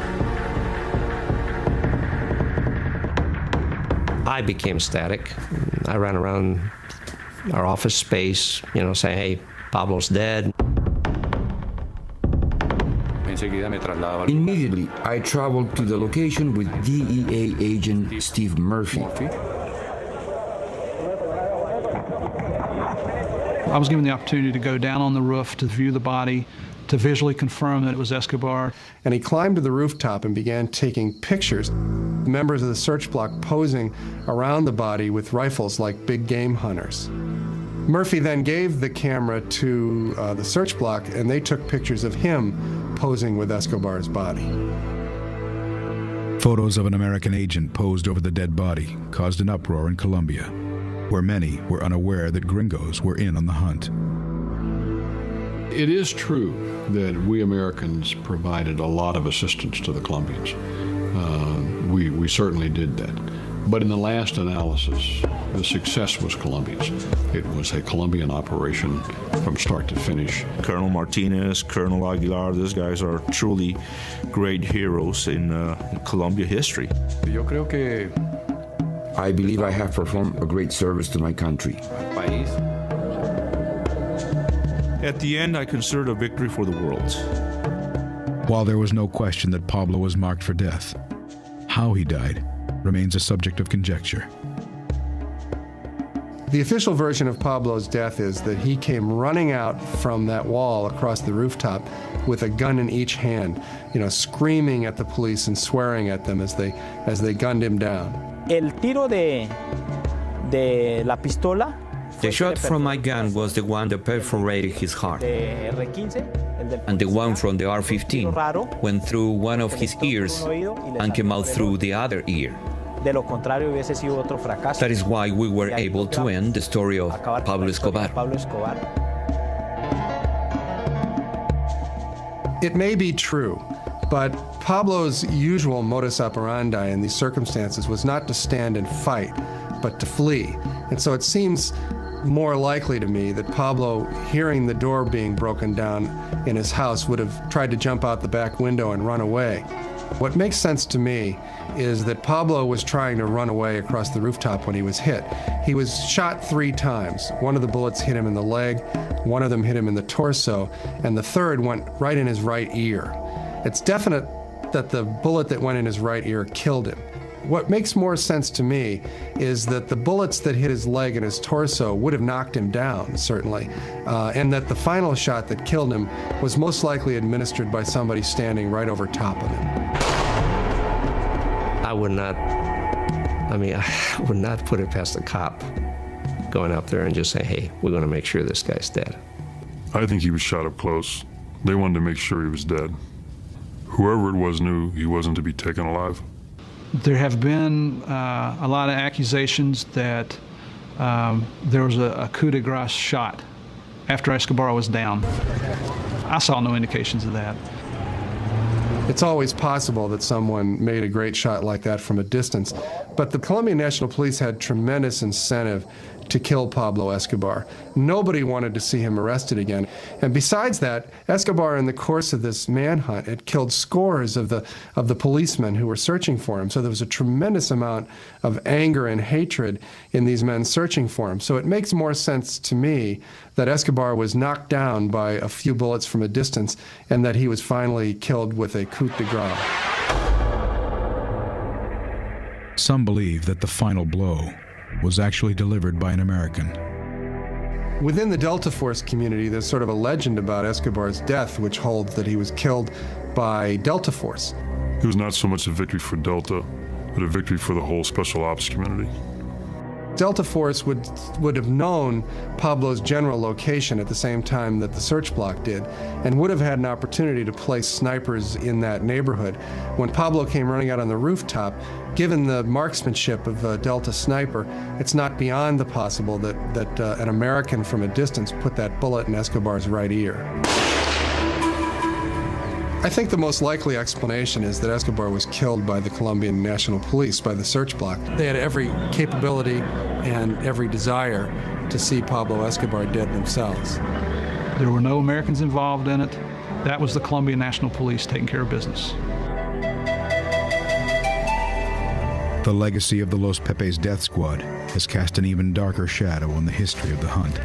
I became static. I ran around our office space, saying, "Hey, Pablo's dead."
Immediately, I traveled to the location with DEA agent Steve Murphy.
I was given the opportunity to go down on the roof to view the body, to visually confirm that it was Escobar.
And he climbed to the rooftop and began taking pictures. Members of the search block posing around the body with rifles like big game hunters. Murphy then gave the camera to the search block, and they took pictures of him posing with Escobar's body.
Photos of an American agent posed over the dead body caused an uproar in Colombia, where many were unaware that gringos were in on the hunt.
It is true that we Americans provided a lot of assistance to the Colombians. We certainly did that. But in the last analysis, the success was Colombia's. It was a Colombian operation from start to finish.
Colonel Martinez, Colonel Aguilar, these guys are truly great heroes in Colombia history.
I believe I have performed a great service to my country.
At the end, I consider it a victory for the world.
While there was no question that Pablo was marked for death, how he died remains a subject of conjecture.
The official version of Pablo's death is that he came running out from that wall across the rooftop with a gun in each hand, screaming at the police and swearing at them as they gunned him down.
El tiro de la pistola.
The shot from my gun was the one that perforated his heart. And the one from the R-15 went through one of his ears and came out through the other ear. That is why we were able to end the story of Pablo Escobar.
It may be true, but Pablo's usual modus operandi in these circumstances was not to stand and fight, but to flee. And so it seems more likely to me that Pablo, hearing the door being broken down in his house, would have tried to jump out the back window and run away. What makes sense to me is that Pablo was trying to run away across the rooftop when he was hit. He was shot 3 times. One of the bullets hit him in the leg, one of them hit him in the torso, and the third went right in his right ear. It's definite that the bullet that went in his right ear killed him. What makes more sense to me is that the bullets that hit his leg and his torso would have knocked him down, certainly, and that the final shot that killed him was most likely administered by somebody standing right over top of him.
I would not put it past a cop going up there and just say, hey, we're going to make sure this guy's dead.
I think he was shot up close. They wanted to make sure he was dead. Whoever it was knew he wasn't to be taken alive.
There have been a lot of accusations that there was a coup de grace shot after Escobar was down. I saw no indications of that.
It's always possible that someone made a great shot like that from a distance, but the Colombian National Police had tremendous incentive to kill Pablo Escobar. Nobody wanted to see him arrested again. And besides that, Escobar, in the course of this manhunt, had killed scores of the policemen who were searching for him. So there was a tremendous amount of anger and hatred in these men searching for him. So it makes more sense to me that Escobar was knocked down by a few bullets from a distance and that he was finally killed with a coup de grace.
Some believe that the final blow was actually delivered by an American.
Within the Delta Force community, there's sort of a legend about Escobar's death, which holds that he was killed by Delta Force.
It was not so much a victory for Delta, but a victory for the whole special ops community.
Delta Force would have known Pablo's general location at the same time that the search block did, and would have had an opportunity to place snipers in that neighborhood. When Pablo came running out on the rooftop, given the marksmanship of a Delta sniper, it's not beyond the possible that an American from a distance put that bullet in Escobar's right ear. I think the most likely explanation is that Escobar was killed by the Colombian National Police, by the search block. They had every capability and every desire to see Pablo Escobar dead themselves.
There were no Americans involved in it. That was the Colombian National Police taking care of business.
The legacy of the Los Pepes death squad has cast an even darker shadow on the history of the hunt.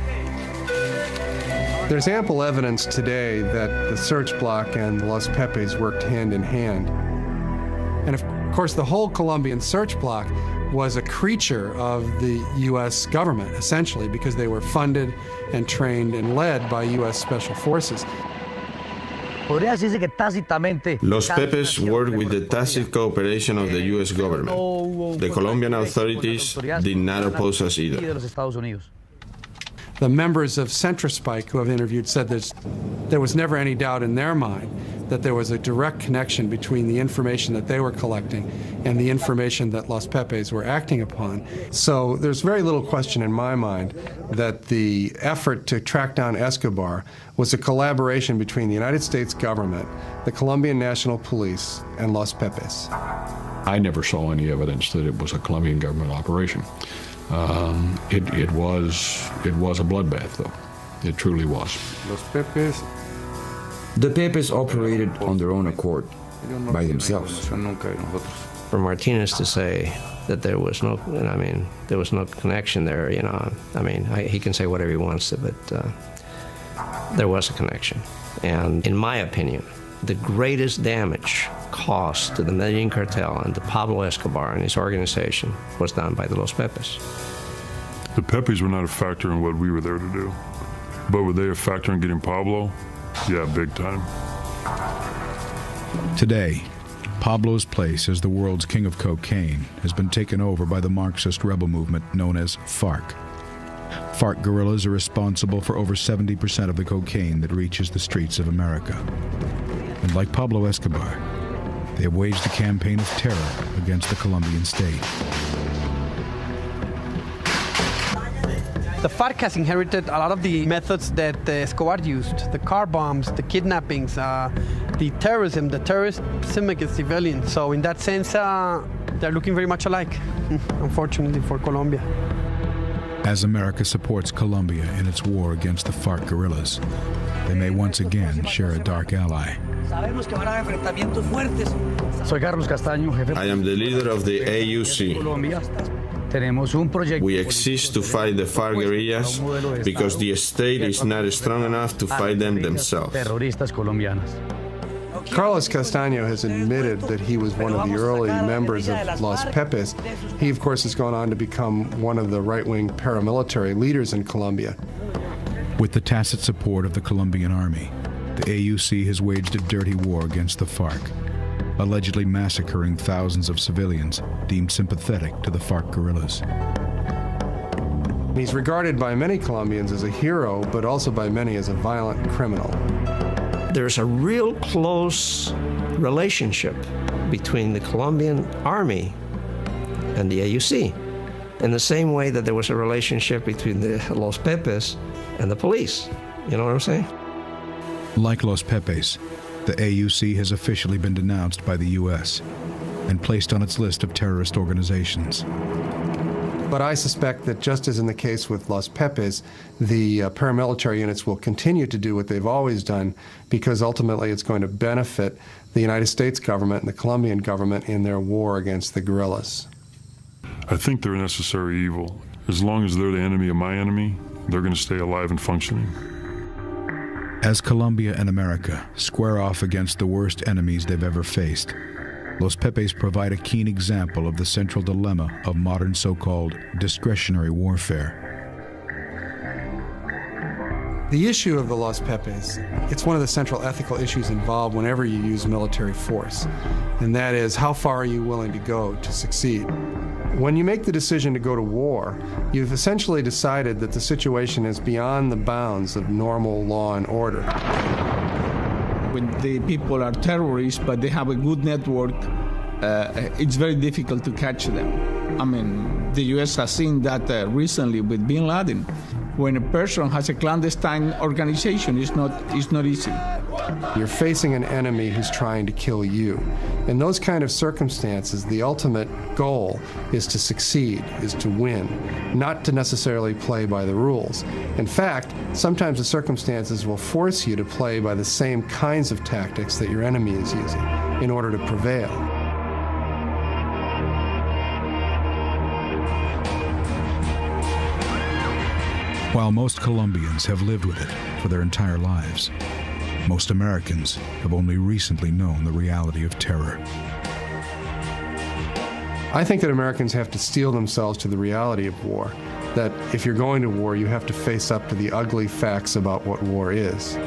There's ample evidence today that the search block and the Los Pepes worked hand in hand. And of course, the whole Colombian search block was a creature of the U.S. government, essentially, because they were funded and trained and led by U.S. Special Forces.
Los Pepes worked with the tacit cooperation of the U.S. government. The Colombian authorities did not oppose us either.
The members of Centrospike who I've interviewed said there was never any doubt in their mind that there was a direct connection between the information that they were collecting and the information that Los Pepes were acting upon. So there's very little question in my mind that the effort to track down Escobar was a collaboration between the United States government, the Colombian National Police, and Los Pepes.
I never saw any evidence that it was a Colombian government operation. It was a bloodbath, though. It truly was.
Los Pepes.
The Pepes operated on their own accord, by themselves.
For Martinez to say that there was no connection there, he can say whatever he wants to, but there was a connection. And in my opinion, the greatest damage caused to the Medellin cartel and to Pablo Escobar and his organization was done by the Los Pepes.
The Pepes were not a factor in what we were there to do. But were they a factor in getting Pablo? Yeah, big time.
Today, Pablo's place as the world's king of cocaine has been taken over by the Marxist rebel movement known as FARC. FARC guerrillas are responsible for over 70% of the cocaine that reaches the streets of America. And like Pablo Escobar, they have waged a campaign of terror against the Colombian state.
The FARC has inherited a lot of the methods that Escobar used, the car bombs, the kidnappings, the terrorism against civilians. So in that sense, they're looking very much alike, unfortunately for Colombia.
As America supports Colombia in its war against the FARC guerrillas, they may once again share a dark ally.
I am the leader of the AUC. We exist to fight the FARC guerrillas because the state is not strong enough to fight them themselves.
Carlos Castaño has admitted that he was one of the early members of Los Pepes. He, of course, has gone on to become one of the right-wing paramilitary leaders in Colombia.
With the tacit support of the Colombian army, the AUC has waged a dirty war against the FARC, allegedly massacring thousands of civilians deemed sympathetic to the FARC guerrillas.
He's regarded by many Colombians as a hero, but also by many as a violent criminal.
There's a real close relationship between the Colombian army and the AUC, in the same way that there was a relationship between the Los Pepes and the police. You know what I'm saying?
Like Los Pepes, the AUC has officially been denounced by the U.S. and placed on its list of terrorist organizations.
But I suspect that just as in the case with Los Pepes, the paramilitary units will continue to do what they've always done, because ultimately it's going to benefit the United States government and the Colombian government in their war against the guerrillas.
I think they're a necessary evil. As long as they're the enemy of my enemy, they're going to stay alive and functioning.
As Colombia and America square off against the worst enemies they've ever faced, Los Pepes provide a keen example of the central dilemma of modern so-called discretionary warfare.
The issue of the Los Pepes, it's one of the central ethical issues involved whenever you use military force, and that is, how far are you willing to go to succeed? When you make the decision to go to war, you've essentially decided that the situation is beyond the bounds of normal law and order.
When the people are terrorists, but they have a good network, it's very difficult to catch them. I mean, the U.S. has seen that recently with bin Laden. When a person has a clandestine organization, it's not easy.
You're facing an enemy who's trying to kill you. In those kind of circumstances, the ultimate goal is to succeed, is to win, not to necessarily play by the rules. In fact, sometimes the circumstances will force you to play by the same kinds of tactics that your enemy is using in order to prevail.
While most Colombians have lived with it for their entire lives, most Americans have only recently known the reality of terror.
I think that Americans have to steel themselves to the reality of war, that if you're going to war, you have to face up to the ugly facts about what war is.